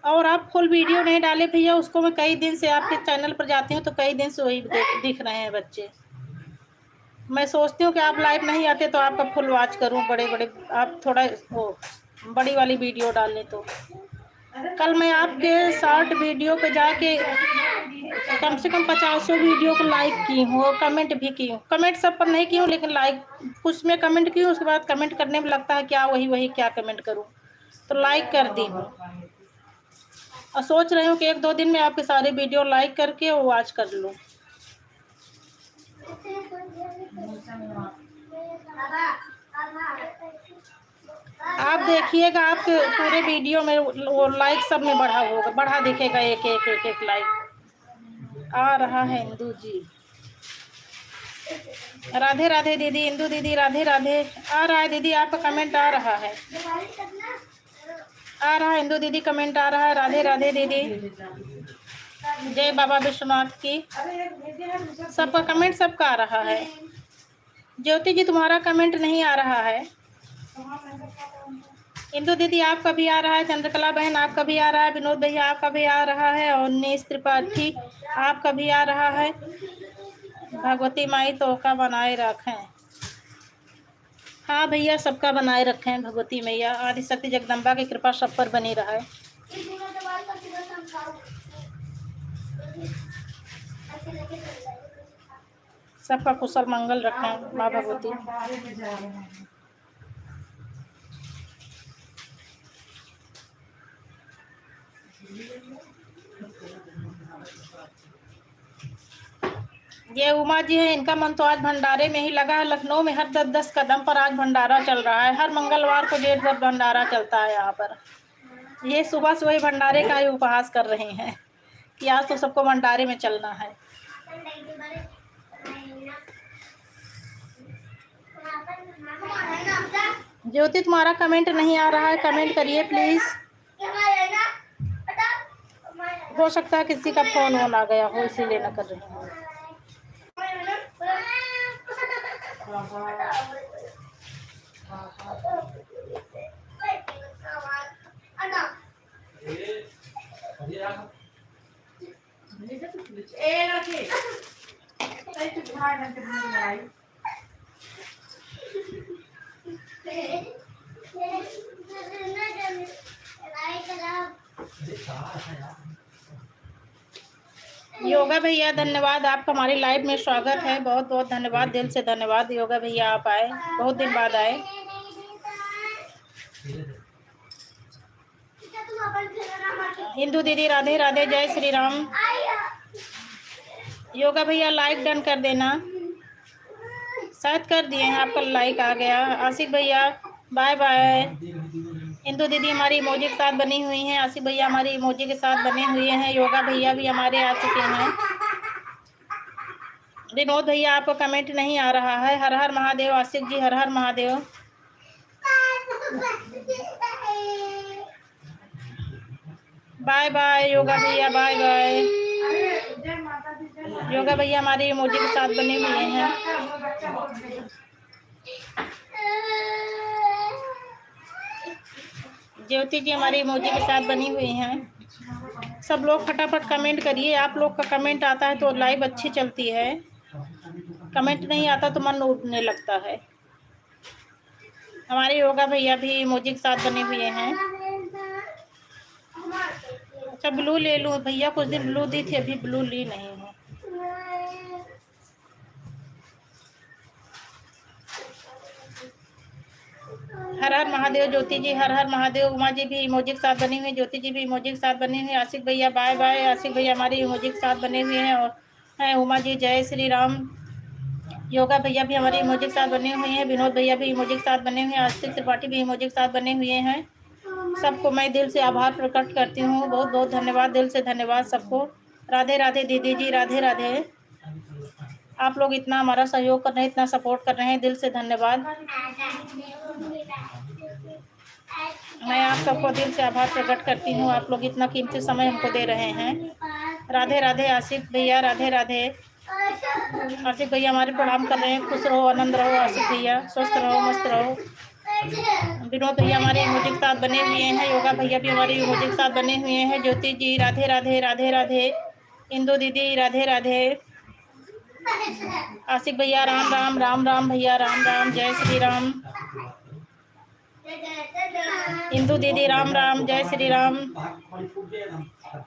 और आप फुल वीडियो नहीं डाले भैया, उसको मैं कई दिन से आपके चैनल पर जाती हूँ तो कई दिन से वही दिख रहे हैं बच्चे। मैं सोचती हूँ कि आप लाइव नहीं आते तो आपका फुल वॉच करूँ, बड़े बड़े आप थोड़ा वो बड़ी वाली वीडियो डाल लें तो। कल मैं आपके शॉर्ट वीडियो पे जाके कम से कम 50 वीडियो को लाइक की हूँ और कमेंट भी की हूँ। कमेंट सब पर नहीं की हूँ, लेकिन लाइक कुछ में कमेंट की हूँ। उसके बाद कमेंट करने में लगता है क्या वही क्या कमेंट करूँ, तो लाइक कर दी हूँ। और सोच रही हूँ कि 1-2 दिन में आपके सारे वीडियो लाइक करके वो वॉच कर लूँ। आप देखिएगा, आपके पूरे वीडियो में वो लाइक सब में बढ़ा दिखेगा, एक लाइक आ रहा है। इंदू जी, राधे राधे दीदी, इंदू दीदी राधे राधे। आ रहा है दीदी, आपका कमेंट आ रहा है, इंदू दीदी कमेंट आ रहा है। राधे राधे दीदी, जय बाबा विश्वनाथ की। सबका कमेंट सबका आ रहा है। ज्योति जी, तुम्हारा कमेंट नहीं आ रहा है। इंदू दीदी आपका भी आ रहा है, चंद्रकला बहन आपका भी आ रहा है, विनोद भैया आपका भी आ रहा है, और नीस त्रिपाठी आपका भी आ रहा है। भगवती माई तो का बनाए रखें। हाँ भैया, सबका बनाए रखें भगवती मैया, आदि शक्ति जगदम्बा की कृपा सब पर बनी रहे। सबका कुशल मंगल रखें माँ भगवती। ये उमा जी है, इनका मन तो आज भंडारे में ही लगा है। लखनऊ में हर 10-10 कदम पर आज भंडारा चल रहा है। हर मंगलवार को 1:30 भंडारा चलता है यहाँ पर। ये सुबह से वही भंडारे का ही उपहास कर रहे हैं कि आज तो सबको भंडारे में चलना है। ज्योति, तुम्हारा कमेंट नहीं आ रहा है, कमेंट करिए प्लीज। हो सकता है किसी का फोन आ गया हो, इसीलिए ना कर रही हूँ। योगा भैया धन्यवाद, आपका हमारी लाइव में स्वागत है। बहुत बहुत धन्यवाद, दिल से धन्यवाद योगा भैया, आप आए, बहुत दिन बाद आए। हिंदू दीदी राधे राधे, जय श्री राम। योगा भैया लाइक डन कर देना, शायद कर दिए हैं, आपका लाइक आ गया। आशिक भैया बाय बाय। इंदू दीदी हमारी इमोजी के साथ बनी हुई हैं, आशिक भैया हमारी इमोजी के साथ बने हुए हैं, योगा भैया भी हमारे आ चुके हैं। विनोद भैया आपको कमेंट नहीं आ रहा है। हर हर महादेव। आशिक जी हर हर महादेव। बाय बाय योगा भैया, बाय बाय। योगा भैया हमारे इमोजी के साथ बने हुए हैं। ज्योति जी हमारे इमोजी के साथ बनी हुई हैं। सब लोग फटाफट कमेंट करिए। आप लोग का कमेंट आता है तो लाइव अच्छी चलती है, कमेंट नहीं आता तो मन उठने लगता है। हमारे योगा भैया भी इमोजी के साथ बने हुए हैं। अच्छा ब्लू ले लूं भैया, कुछ दिन ब्लू दी थी, अभी ब्लू ली नहीं है। हर हर महादेव। ज्योति जी हर हर महादेव। उमा जी भी इमोजी के साथ बनी हुई, ज्योति जी भी इमोजी के साथ बनी हुई। आशिक भैया बाय बाय। आशिक भैया हमारे इमोजी के साथ बने हुए हैं। और हैं उमा जी जय श्री राम। योगा भैया भी हमारे इमोजी के साथ बने हुए हैं। विनोद भैया भी इमोजी के साथ बने हुए हैं। आशिक त्रिपाठी भी इमोजी के साथ बने हुए हैं। सबको मैं दिल से आभार प्रकट करती हूँ। बहुत बहुत धन्यवाद, दिल से धन्यवाद सबको। राधे राधे दीदी जी, राधे राधे। आप लोग इतना हमारा सहयोग कर रहे हैं, इतना सपोर्ट कर रहे हैं, दिल से धन्यवाद। मैं आप सबको दिल से आभार प्रकट करती हूँ। आप लोग इतना कीमती समय हमको दे रहे हैं। राधे राधे आशिक भैया, राधे राधे। आशिक भैया हमारे प्रणाम कर रहे हैं। खुश रहो, आनंद रहो आशिक भैया, स्वस्थ रहो, मस्त रहो। विनोद भैया हमारे इमोजी के साथ बने हुए हैं। योगा भैया भी हमारे इमोजी के साथ बने हुए हैं। ज्योति जी राधे राधे, राधे राधे। इंदु दीदी राधे राधे। आशिक भैया राम राम, राम राम भैया, राम राम, जय श्री राम। इंदु दीदी राम राम, जय श्री राम।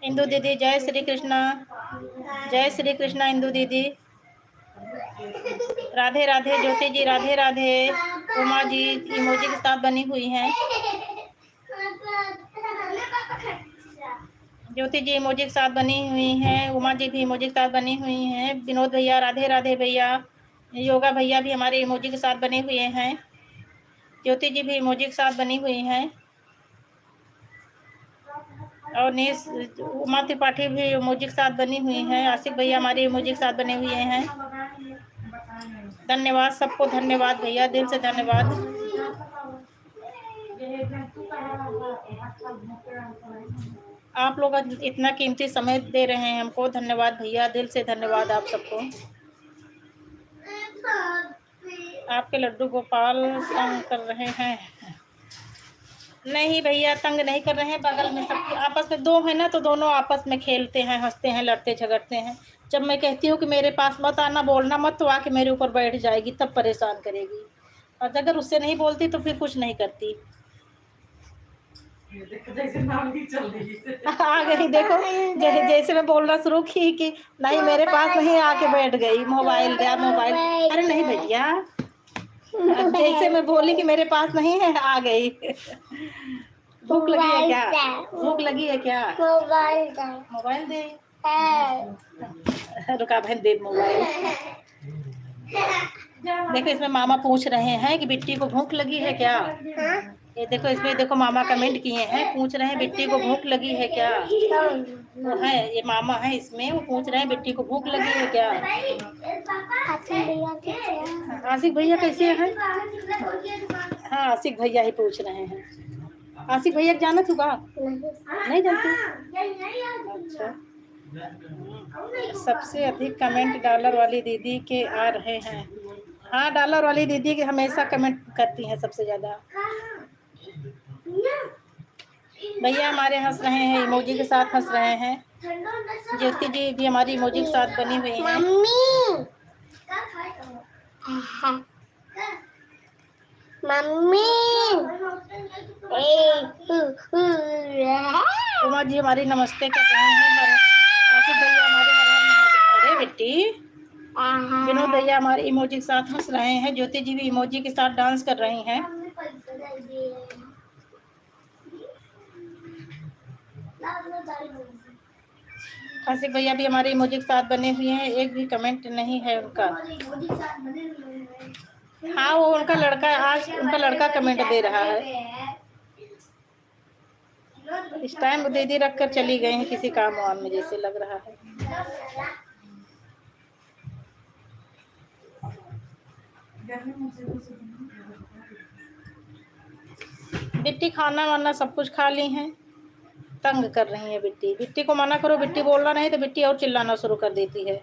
इंदु दीदी जय श्री कृष्णा, जय श्री कृष्णा। इंदु दीदी राधे राधे। ज्योति जी राधे राधे। उमा जी इमोजी के साथ बनी हुई हैं। ज्योति जी इमोजी के साथ बनी हुई हैं। उमा जी भी इमोजी के साथ बनी हुई हैं। विनोद भैया राधे राधे भैया। योगा भैया भी हमारे इमोजी के साथ बने हुए हैं। ज्योति जी भी इमोजी के साथ बनी हुई हैं। और उमा त्रिपाठी भी इमोजी के साथ बनी हुई हैं। आशिक भैया हमारे इमोजी के साथ बने हुए हैं। धन्यवाद सबको, धन्यवाद भैया, दिल से धन्यवाद। आप लोग इतना कीमती समय दे रहे हैं हमको, धन्यवाद भैया, दिल से धन्यवाद आप सबको। आपके लड्डू गोपाल तंग कर रहे हैं? नहीं भैया तंग नहीं कर रहे हैं, बगल में सब आपस में दो है ना, तो दोनों आपस में खेलते हैं, हंसते हैं, लड़ते झगड़ते हैं। जब मैं कहती हूँ कि मेरे पास मत आना, बोलना मत, तो आके मेरे ऊपर बैठ जाएगी, तब परेशान करेगी। और अगर उससे नहीं बोलती तो फिर कुछ नहीं करती। आ गई देखो, जैसे मैं बोलना शुरू की कि नहीं मेरे पास नहीं, आके बैठ गई। मोबाइल गया, मोबाइल। अरे नहीं भैया, जैसे मैं बोली कि मेरे पास नहीं है, आ गई। भूख लगी है क्या? भूख लगी है क्या? मोबाइल दे। रुका बहन, दे मोबाइल। देखो इसमें मामा पूछ रहे हैं कि बिट्टी को भूख लगी है क्या? ये देखो, इसमें देखो मामा कमेंट किए हैं, पूछ रहे हैं बिट्टी को भूख लगी है क्या? तो है ये मामा है इसमें, वो पूछ रहे हैं बिट्टी को भूख लगी है क्या? आशिक भैया कैसे हैं? हाँ आशिक भैया ही पूछ रहे हैं। आशिक भैया जाना चुका नहीं जानती? अच्छा। सबसे अधिक कमेंट डॉलर वाली दीदी के आ रहे हैं। हाँ डॉलर वाली दीदी के हमेशा कमेंट करती हैं सबसे ज्यादा। भैया हमारे हंस रहे हैं, इमोजी के साथ हंस रहे हैं। ज्योति जी भी हमारी इमोजी के साथ बनी हुई हैं। मम्मी उमा जी हमारी नमस्ते कर रहे हैं। आशिक भैया हमारे अरे बेटी। विनोद भैया हमारे इमोजी के साथ हंस रहे हैं। ज्योति जी भी इमोजी के साथ डांस कर रही हैं। आशिक भैया भी हमारे इमोजी के साथ बने हुए हैं। एक भी कमेंट नहीं है उनका। हाँ वो उनका लड़का, आज उनका लड़का कमेंट दे रहा है। इस टाइम दीदी रख कर चली गई हैं किसी काम वाम में, जैसे लग रहा है। बिट्टी खाना वाना सब कुछ खा ली हैं, तंग कर रही है बिट्टी। बिट्टी को मना करो, बिट्टी बोलना नहीं तो बिट्टी और चिल्लाना शुरू कर देती है।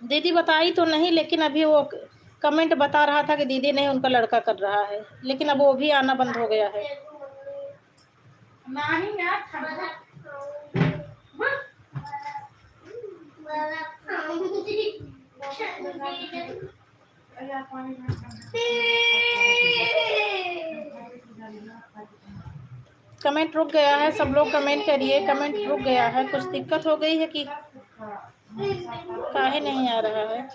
दीदी बताई तो नहीं, लेकिन अभी वो कमेंट बता रहा था कि दीदी नहीं उनका लड़का कर रहा है, लेकिन अब वो भी आना बंद हो गया है। कमेंट रुक गया है, सब लोग कमेंट करिए। कमेंट रुक गया है, कुछ दिक्कत हो गई है कि काहे नहीं आ रहा है।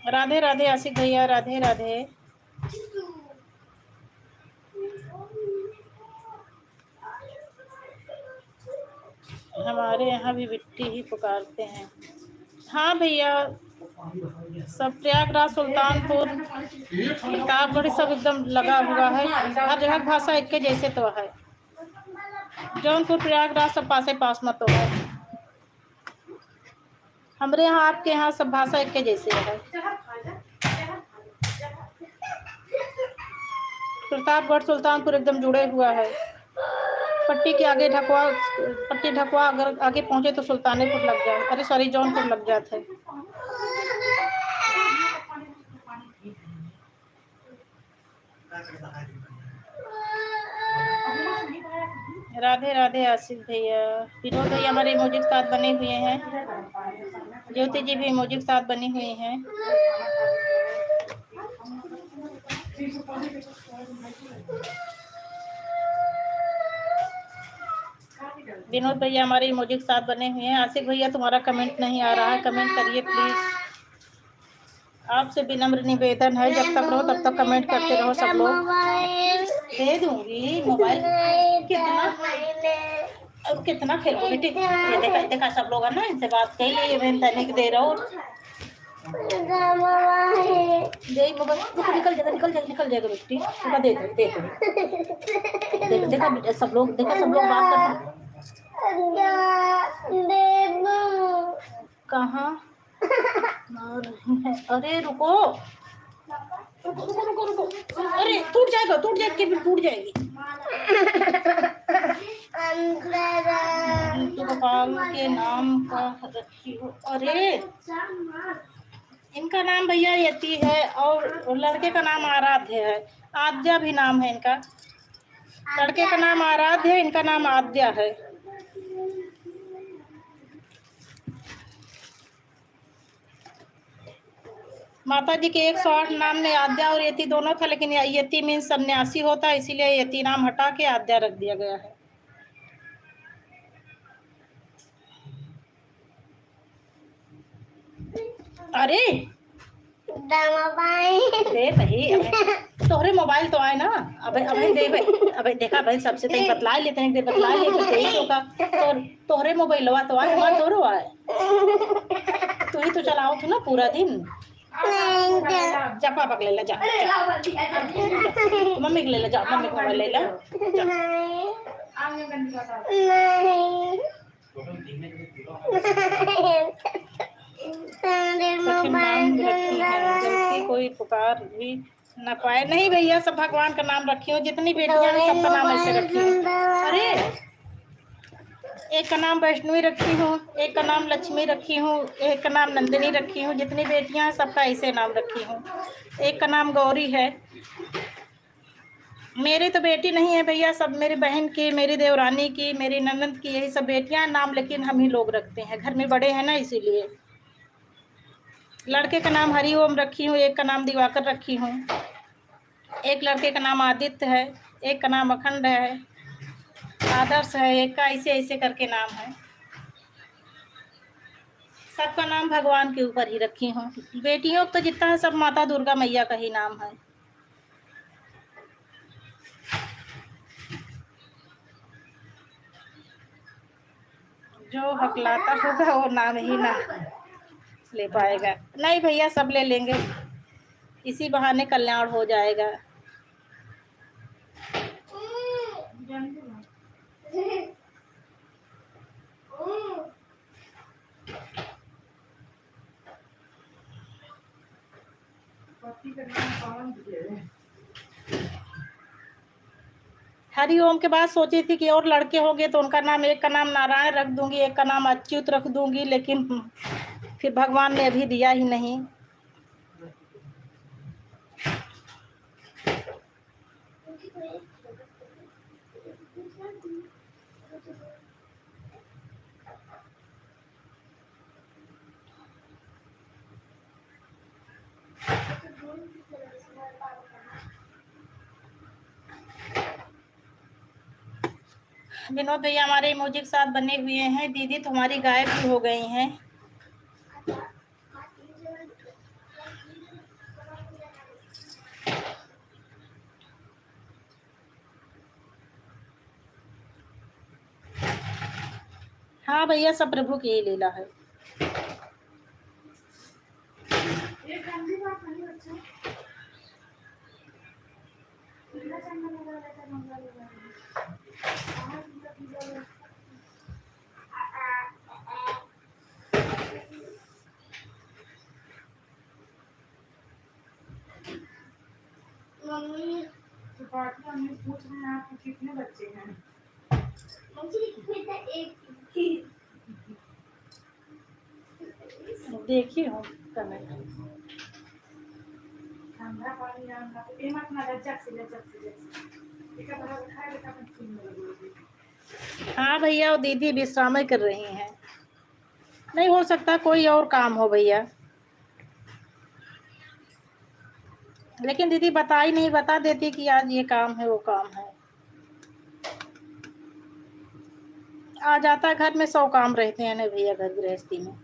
राधे राधे आशिक भैया, राधे राधे। हमारे यहाँ भी बिट्टी ही पुकारते हैं। हाँ भैया, सब प्रयागराज, सुल्तानपुर, प्रतापगढ़ सब एकदम लगा हुआ है। हर जगह भाषा एक के जैसे तो है। जौनपुर प्रयागराज सब पासे पास मत हो है। हमारे यहाँ आपके यहाँ सब भाषा एक के जैसे है। प्रतापगढ़ सुल्तानपुर एकदम जुड़े हुआ है। पट्टी के आगे ढकवा, पट्टी ढकवा अगर आगे पहुंचे तो सुल्तानपुर लग जाए, अरे सॉरी जौनपुर लग जाता है। राधे राधे आशिफ भैया। विनोद भैया हमारे इमोजी के साथ बने हुए हैं। ज्योति जी भी इमोजी के साथ बनी हुई हैं। विनोद भैया हमारे इमोजी के साथ बने हुए हैं। आशिक भैया तुम्हारा कमेंट नहीं आ रहा है, कमेंट करिए प्लीज। आपसे विनम्र निवेदन है, जब तक रहो तब तक कमेंट करते रहो सब लोग। दे दूंगी मोबाइल। कितना खेलो बेटी, ये देखा देखा सब लोग है ना, इनसे बात कर लिए, मैं तनिक दे रहा हूँ। दे मोबाइल, निकल जाएगा निकल जाएगा निकल जाएगा बेटी, दे दो दे दो। देखो देखा सब लोग, देखा सब लोग बात कर कहाँ। अरे रुको रुको रुको रुको रुको, अरे टूट जाएगा टूट जाएगी, केबल टूट जाएगी। गोपाल के नाम का रखी हो। अरे इनका नाम भैया यति है और लड़के का नाम आराध्य है। आद्या भी नाम है इनका। लड़के का नाम आराध्य है, इनका नाम आद्या है। माता जी के 108 नाम में आद्या और यति दोनों था, लेकिन यति मीन सन्यासी होता है, इसीलिए यति नाम हटा के आद्या रख दिया गया है। अरे दे भाई, तोहरे मोबाइल तो आए ना, अब दे भाई। अब देखा भाई सबसे तक बतला लेते हैं, बतला ले तो सही होगा। तोहरे मोबाइल तो आए, हमारा तोरो आए। तू ही तो चलाओ थे ना पूरा दिन। जा पापा के ले ला, जा मम्मी के ले ला, जा मम्मी को मोबाइल ले ला। कोई पुकार भी न पाए। नहीं भैया, सब भगवान का नाम रखी हो, जितनी बेटियां हैं सबका नाम ऐसे रखी हो। अरे एक का नाम वैष्णवी रखी हूँ, एक का नाम लक्ष्मी रखी हूँ, एक का नाम नंदिनी रखी हूँ। जितनी बेटियां हैं सबका ऐसे नाम रखी हूँ। एक का नाम गौरी है। मेरी तो बेटी नहीं है भैया, सब मेरी बहन की, मेरी देवरानी की, मेरी ननद की, यही सब बेटियां हैं नाम, लेकिन हम ही लोग रखते हैं, घर में बड़े हैं ना इसीलिए। लड़के का नाम हरिओम रखी हूँ, एक का नाम दिवाकर रखी हूँ, एक लड़के का नाम आदित्य है, एक का नाम अखंड है, आदर्श है, एक का ऐसे ऐसे करके नाम है। सबका नाम भगवान के ऊपर ही रखी हूँ। बेटियों तो जितना है सब माता दुर्गा मैया का ही नाम है। जो हकलाता होगा वो नाम ही ना ले पाएगा। नहीं भैया, सब ले लेंगे, इसी बहाने कल्याण हो जाएगा। हरिओम के बाद सोची थी कि और लड़के होंगे तो उनका नाम, एक का नाम नारायण रख दूंगी, एक का नाम अच्युत रख दूंगी, लेकिन फिर भगवान ने अभी दिया ही नहीं। विनोद भैया हमारे इमोजी के साथ बने हुए हैं। दीदी तुम्हारी गायब भी हो गई हैं। हाँ भैया, सब प्रभु की ही लीला है। मम्मी पूछ रहे हैं आपको कितने बच्चे हैं? देखी हूँ कमेंट। हाँ भैया, वो दीदी विश्राम कर रही हैं। नहीं हो सकता कोई और काम हो भैया, लेकिन दीदी बता ही नहीं, बता देती कि आज ये काम है वो काम है। आ जाता घर में 100 काम रहते हैं ना भैया, घर गृहस्थी में।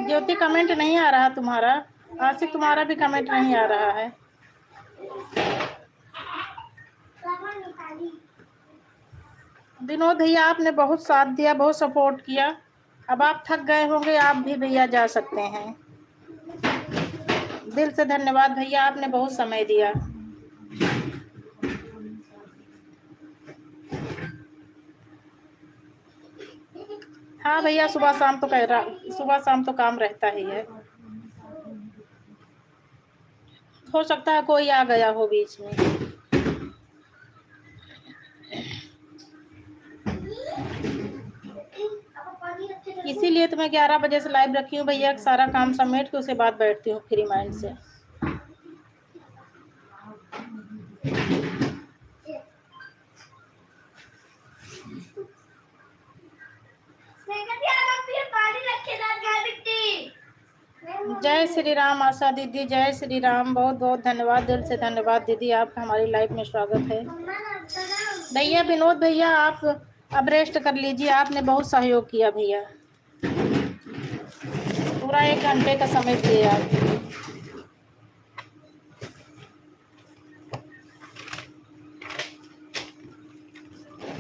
ज्योति कमेंट नहीं आ रहा तुम्हारा। आशिक तुम्हारा भी कमेंट नहीं आ रहा है। विनोद भैया आपने बहुत साथ दिया, बहुत सपोर्ट किया। अब आप थक गए होंगे, आप भी भैया जा सकते हैं। दिल से धन्यवाद भैया, आपने बहुत समय दिया। हाँ भैया, सुबह शाम तो काम रहता ही है। हो सकता है कोई आ गया हो बीच में। इसीलिए तो मैं 11 बजे से लाइव रखी हूँ भैया, सारा काम समेट के उसके बाद बैठती हूँ फ्री माइंड से। जय श्री राम आशा दीदी, जय श्री राम। बहुत बहुत धन्यवाद, दिल से धन्यवाद दीदी, आपका हमारी लाइफ में स्वागत है। भैया विनोद भैया आप अब रेस्ट कर लीजिए, आपने बहुत सहयोग किया भैया, पूरा 1 घंटे का समय दिए आप।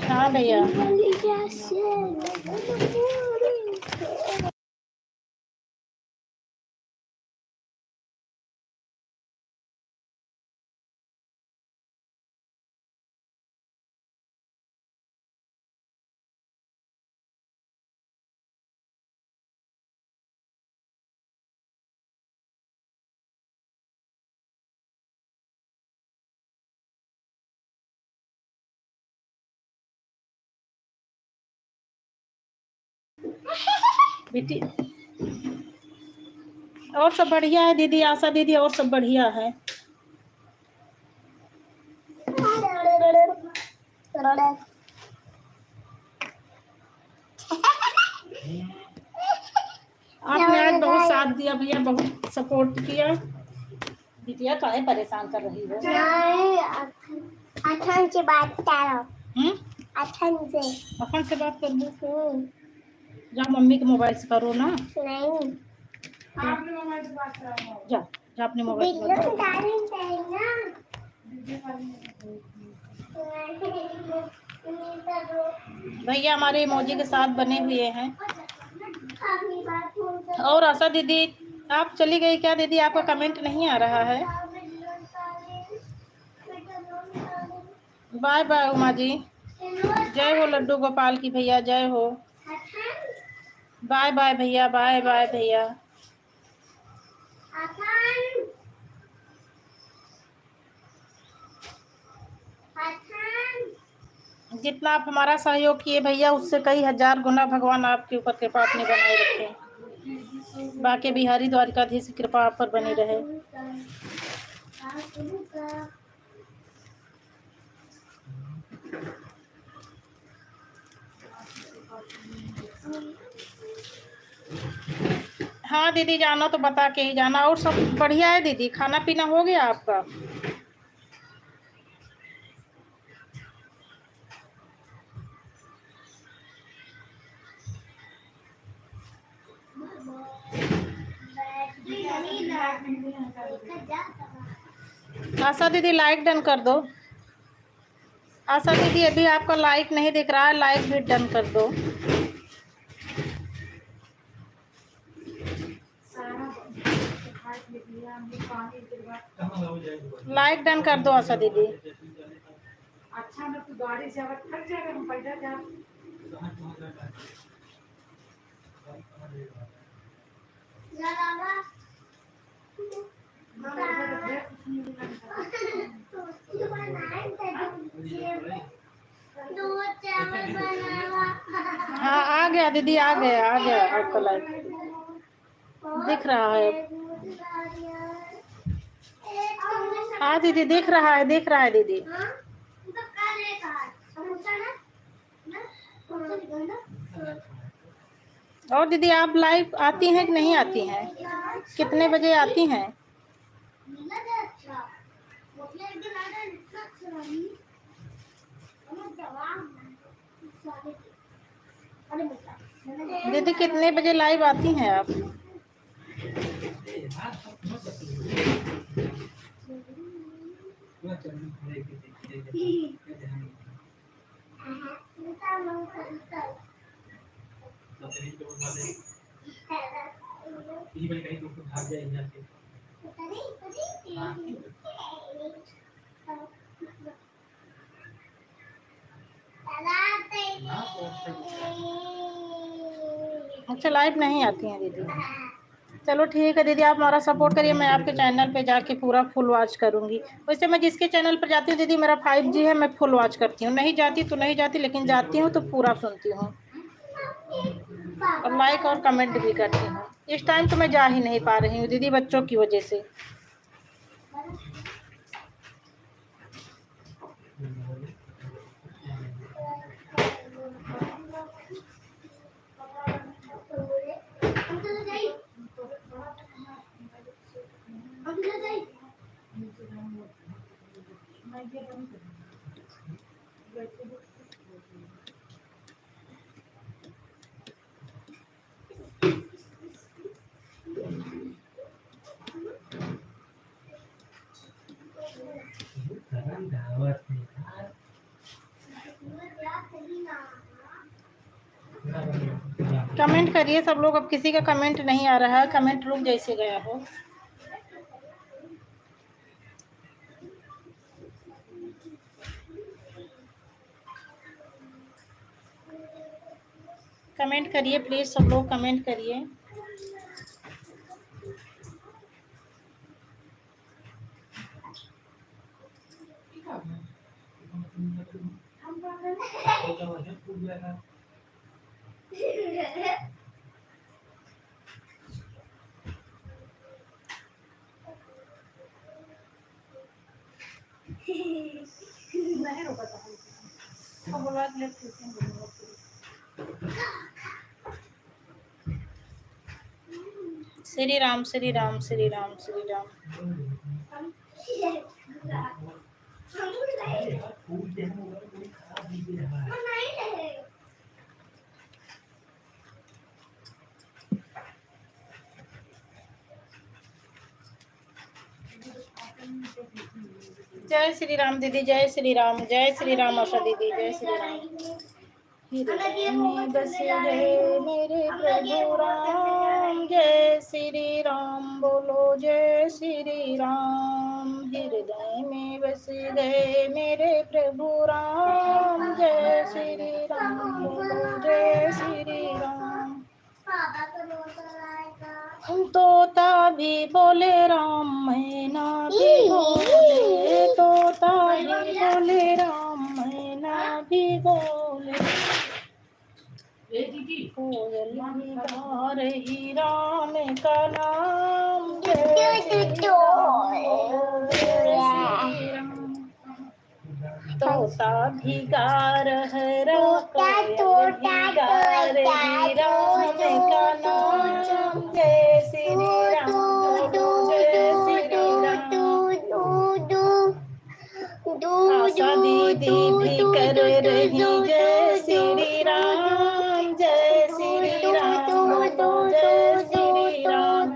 हाँ भैया, बेटी और सब बढ़िया है दीदी, आशा दीदी और सब बढ़िया है। आपने आज बहुत साथ दिया भैया, बहुत सपोर्ट किया। बिटिया काहे परेशान कर रही हो? अखन से बात करो। अखन से बात कर लो। जा मम्मी के मोबाइल से करो ना। नहीं, आपने मोबाइल से बात करो। जा जा अपने मोबाइल से बात करो। भैया हमारे इमोजी के साथ बने हुए हैं। और आशा दीदी आप चली गई क्या दीदी? आपका कमेंट नहीं आ रहा है। Bye bye Uma ji. जय हो लड्डू गोपाल की भैया, जय हो। बाय बाय भैया, बाय बाय भैया। जितना आप हमारा सहयोग किए भैया, उससे कई हजार गुना भगवान आपके ऊपर कृपा अपनी बनाए रखे। बाकी बिहारी द्वारिकाधीश की कृपा आप पर बनी रहे। हाँ दीदी, जाना तो बता के ही जाना। और सब बढ़िया है दीदी, खाना पीना हो गया आपका? आशा दीदी लाइक डन कर दो। आशा दीदी अभी आपका लाइक नहीं दिख रहा है, लाइक भी डन कर दो। लाइक डन कर दो आशा दीदी। अच्छा ना, तू गाड़ी से अगर थक जाएगा हम पैदल जा। हाँ आ गया दीदी, आ गया आपका लाइक दिख रहा है। हाँ दीदी दिख रहा है दीदी। और दीदी आप लाइव आती हैं कि नहीं आती हैं? कितने बजे आती हैं? दीदी कितने बजे लाइव आती हैं आप? अच्छा लाइव नहीं आती हैं दीदी। चलो ठीक है दीदी, आप हमारा सपोर्ट करिए। मैं आपके चैनल पे जाके पूरा फुल वॉच करूंगी। वैसे मैं जिसके चैनल पर जाती हूँ दीदी, मेरा 5G है, मैं फुल वॉच करती हूँ। नहीं जाती तो नहीं जाती, लेकिन जाती हूँ तो पूरा सुनती हूँ और लाइक और कमेंट भी करती हूँ। इस टाइम तो मैं जा ही नहीं पा रही हूँ दीदी, बच्चों की वजह से। कमेंट करिए सब लोग। अब किसी का कमेंट नहीं आ रहा है, कमेंट रुक जैसे गया हो। कमेंट करिए प्लीज, सब लोग कमेंट करिए। श्री राम श्री राम श्री राम श्री राम। जय श्री राम दीदी, जय श्री राम, जय श्री राम आशा दीदी, जय श्री राम। हृदय में बसे है मेरे प्रभु राम, जय श्री राम बोलो, जय श्री राम। हृदय में बस गए मेरे प्रभु राम। जय श्री राम बोलो जय श्री राम। तोता भी बोले राम मैना भी बोले, तोता भी बोले राम मैना भी बोले, कोयल भी गा रही राम का नाम। जय श्री राम जय श्री राम। तोता भी गा रहा कोयल भी गा रही राम का नाम। जय श्री राम जय श्री राम। आशा दीदी भी कर रही जय श्री राम। जय श्री राम जय श्री राम।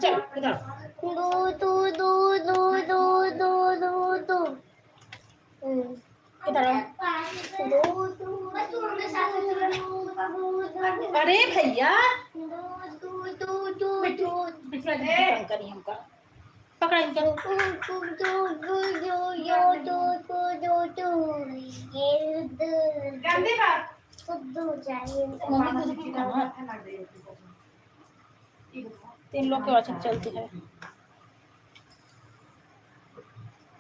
अरे भैया करी हमका पकड़ तीन लोग के वाचिंग चलती है।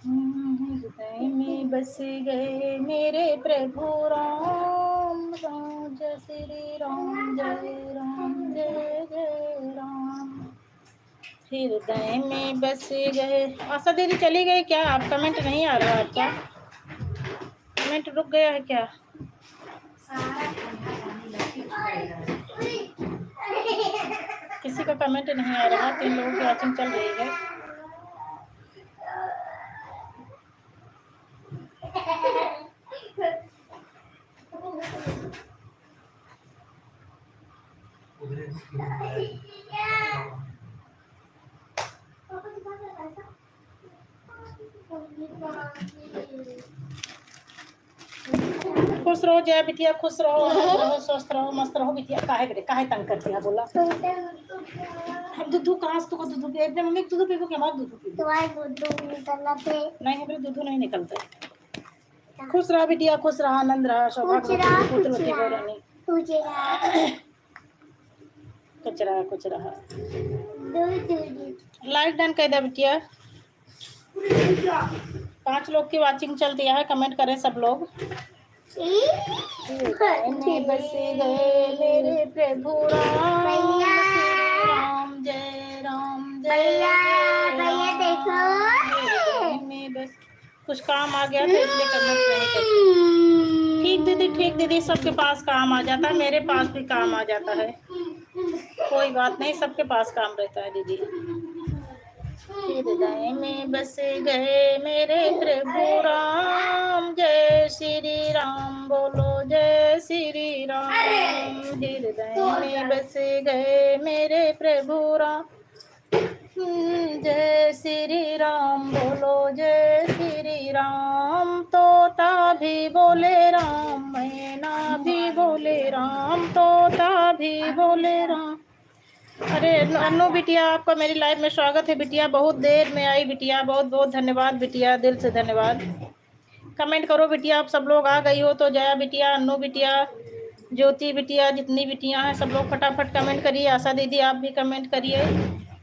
हृदय में बस गए मेरे प्रभु राम। राम जय श्री राम जय राम जय जय राम। हृदय में बस गए। आशा दीदी चली गई क्या? आप कमेंट नहीं आ रहा आपका? कमेंट रुक गया है क्या? किसी का कमेंट नहीं आ रहा। 3 लोगों की वॉचिंग चल रही है। खुश रहो जय बिटिया, खुश रहो स्वस्थ रहो मस्त रहो बिटिया। काहे बेटे काहे तंग करती है बोला? दूध कहाँ से? दूध एकदम मम्मी दूध पीबो के बाद दूध पीबो। दूध निकलना पे नहीं है बेटे, दूध नहीं निकलता है। खुश रहा बिटिया, खुश रहा, आनंद रहा, सौभाग्य पुत्रवती गौरानी। कुछ रहा लाइक डन कह दे बिटिया। 5 लोग की वाचिंग चलती है। कमेंट करें सब लोग। बस गए मेरे प्रभु राम। राम जय राम जय भैया देखो में बस कुछ काम आ गया तो इसलिए कमेंट नहीं करती। ठीक दीदी सबके पास काम आ जाता है। मेरे पास भी काम आ जाता है। कोई बात नहीं, सबके पास काम रहता है दीदी। हृदय में बस गए मेरे प्रभु राम। जय श्री राम बोलो जय श्री राम। हृदय में बस गए मेरे प्रभु राम। जय श्री राम बोलो जय श्री राम। तोता भी बोले राम मैना भी बोले राम। तोता भी बोले राम। अरे अनु बिटिया आपका मेरी लाइफ में स्वागत है बिटिया। बहुत देर में आई बिटिया, बहुत बहुत धन्यवाद बिटिया, दिल से धन्यवाद। कमेंट करो बिटिया, आप सब लोग आ गई हो तो। जया बिटिया, अनु बिटिया, ज्योति बिटिया, जितनी बिटियां हैं सब लोग फटाफट कमेंट करिए। आशा दीदी आप भी कमेंट करिए।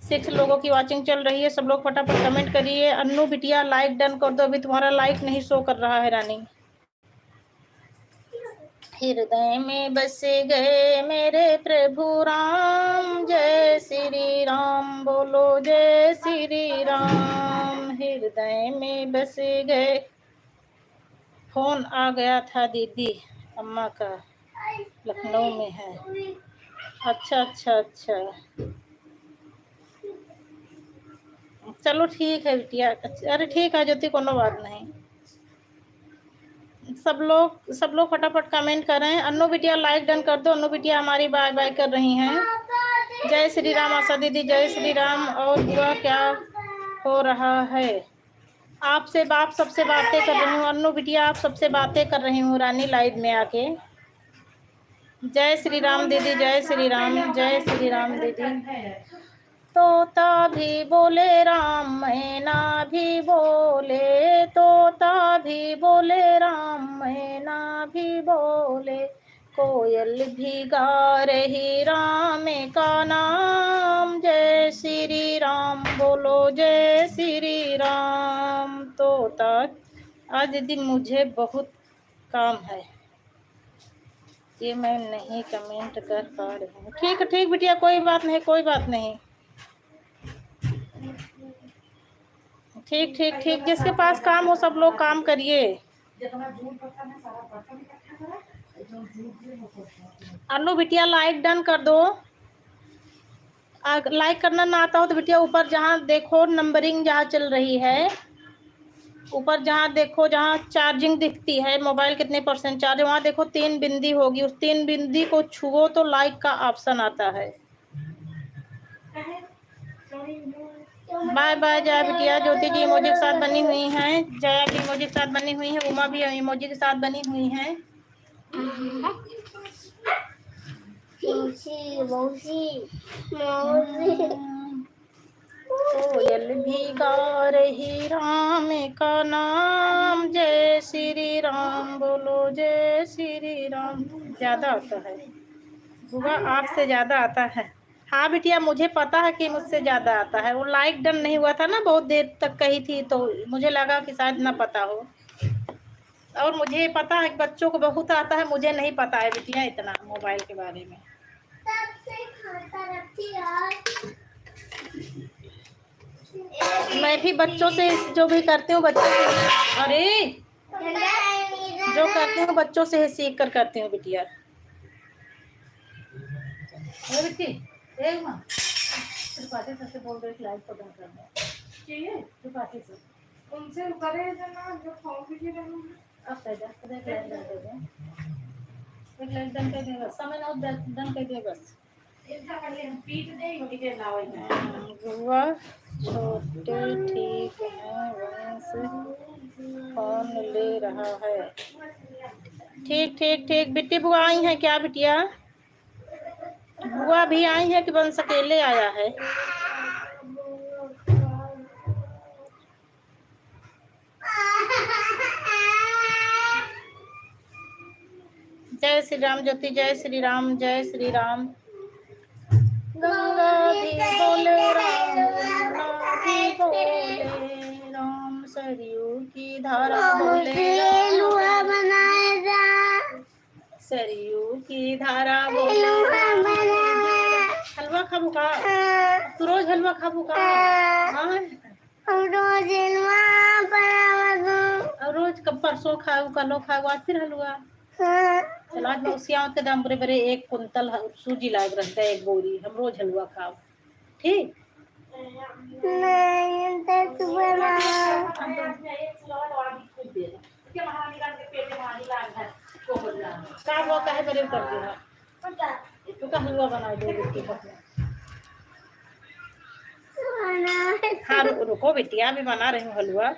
6 लोगों की वाचिंग चल रही है। सब लोग फटाफट कमेंट करिए। अनु बिटिया लाइक डन कर दो। अभी तुम्हारा लाइक नहीं शो कर रहा है रानी। हृदय में बस गए मेरे प्रभु राम। जय श्री राम बोलो जय श्री राम। हृदय में बस गए। फोन आ गया था दीदी, अम्मा का लखनऊ में है। अच्छा चलो ठीक है बिटिया। अरे ठीक है ज्योति, कोनो बात नहीं। सब लोग फटाफट कमेंट करें। अनु बिटिया लाइक डन कर दो। अनु बिटिया हमारी बाय बाय कर रही हैं। जय श्री राम आशा दीदी, जय श्री राम। और बुआ क्या हो रहा है? आप सबसे बातें कर रही हूँ। अनु बिटिया आप सबसे बातें कर रही हूँ रानी लाइव में आके। जय श्री राम दीदी, जय श्री राम, जय श्री राम दीदी। तोता भी बोले राम, मैना भी बोले, तोता भी बोले राम, मैना भी बोले, कोयल भी गा रही राम का नाम, जय श्री राम बोलो जय श्री राम। तोता आज दीदी मुझे बहुत काम है, ये मैं नहीं कमेंट कर पा रही हूँ। ठीक है ठीक बिटिया, कोई बात नहीं कोई बात नहीं। ठीक ठीक ठीक, जिसके पास काम हो सब लोग काम करिए। अन्नू बिटिया लाइक डन कर दो। लाइक करना ना आता हो तो बिटिया ऊपर जहाँ देखो नंबरिंग जहाँ चल रही है, ऊपर जहाँ देखो जहाँ चार्जिंग दिखती है, मोबाइल कितने परसेंट चार्ज है, वहाँ देखो 3 बिंदी होगी, उस 3 बिंदी को छुओ तो लाइक का ऑप्शन आता है। बाय बाय जया बिटिया। ज्योति जी इमोजी के साथ बनी हुई हैं, जया भी इमोजी के साथ बनी हुई है, उमा भी इमोजी के साथ बनी हुई है। कोयल भी गा रही राम का नाम, जय श्री राम बोलो जय श्री राम। ज्यादा आता है बुआ, आपसे ज्यादा आता है। हाँ बिटिया मुझे पता है कि मुझसे ज्यादा आता है, वो लाइक डन नहीं हुआ था ना, बहुत देर तक कही थी तो मुझे लगा कि शायद ना पता हो। और मुझे पता है कि बच्चों को बहुत आता है, मुझे नहीं पता है बिटिया इतना मोबाइल के बारे में। मैं भी बच्चों से जो भी करती हूँ बच्चों से, अरे जो करती हूँ बच्चों से ही सीख कर करती हूँ बिटिया। से बोल रहे लाइट को बंद करना चाहिए, से उनसे करे ना जो अब एक लाइट डन कर दे बस, समय ना डन कर दे बस। बुआ छोटे ठीक है, वहीं से फोन ले रहा है। ठीक ठीक ठीक बिट्टी बुआ आई है क्या बिटिया? बुआ भी आई है कि बंस अकेले आया है? जय श्री राम ज्योति, जय श्री राम जय श्री राम। गंगा भी बोले राम, यमुना भी बोले राम, सरयू की धारा बोले सरयू की धारा बोले। हलवा खाबू का? तू रोज हलवा खाबू का? रोज कब परसों खाऊ कलो खाऊ आज फिर हलवा। चलो आज मौसिया के दाम बड़े बड़े 1 कुंतल सूजी लाग रहता है, 1 बोरी, हम रोज हलवा खाओ ठीक। का वो कहे बड़े कर देना तू का हलवा बना दो। हाँ रुको बेटिया अभी बना रही हूँ हलवा।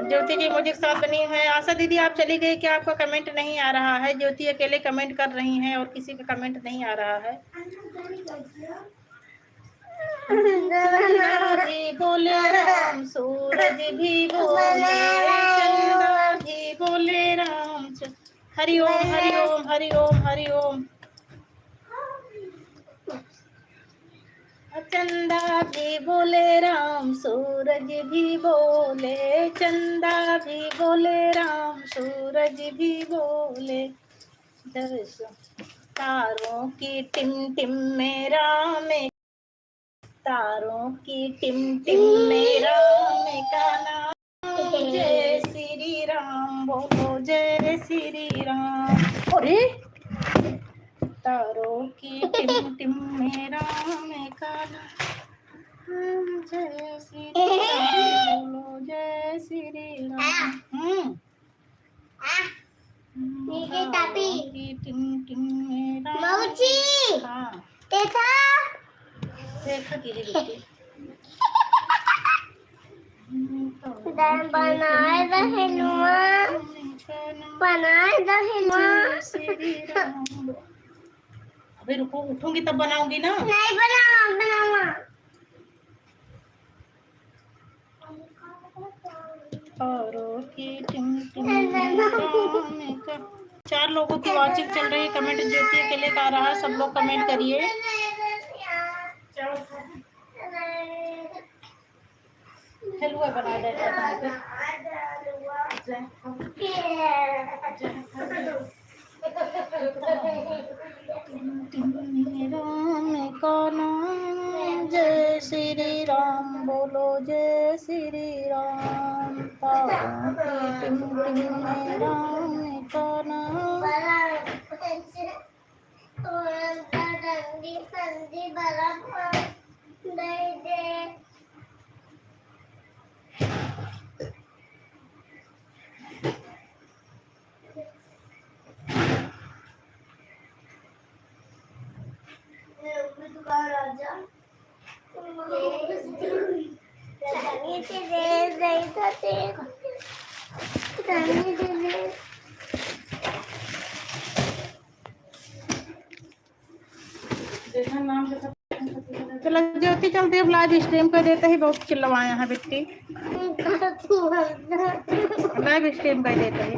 ज्योति जी मुझे साथ बनी है। आशा दीदी आप चली गई क्या? आपका कमेंट नहीं आ रहा है। ज्योति अकेले कमेंट कर रही हैं और किसी का कमेंट नहीं आ रहा है। भी बोले राम, सूरज भी बोले, चंदा भी बोले राम। हरि ओम हरि ओम हरि ओम हरि ओम। चंदा भी बोले राम, सूरज भी बोले, चंदा भी बोले राम, सूरज भी बोले। तारों की टिम टिम में राम, तारों की टिम टिम में राम का नाम, जय श्री राम बोलो जय श्री राम। अरे तारों की टिम टिम में राम का नाम, जय श्री राम बोलो जय श्री राम। की टिम टिम में राम। हाँ देखा गिरी गिरी बनाए अभी रुको, उठूंगी तब बनाऊंगी ना। नहीं बनाना। औरों की टिमटिम का 4 लोगों की वॉचिंग चल रही है। कमेंट ज्योति अकेले का आ रहा है, सब लोग कमेंट करिए। हलवा बना देते हैं। राम का नाम, जय श्री राम बोलो, जय श्री राम। तारों की टिमटिम में राम का नाम। राजा चलो ज्योति चलते हैं, लाइव स्ट्रीम कर देते ही। बहुत चिल्लवाए हैं बिट्टी, लाइव स्ट्रीम कर देते ही।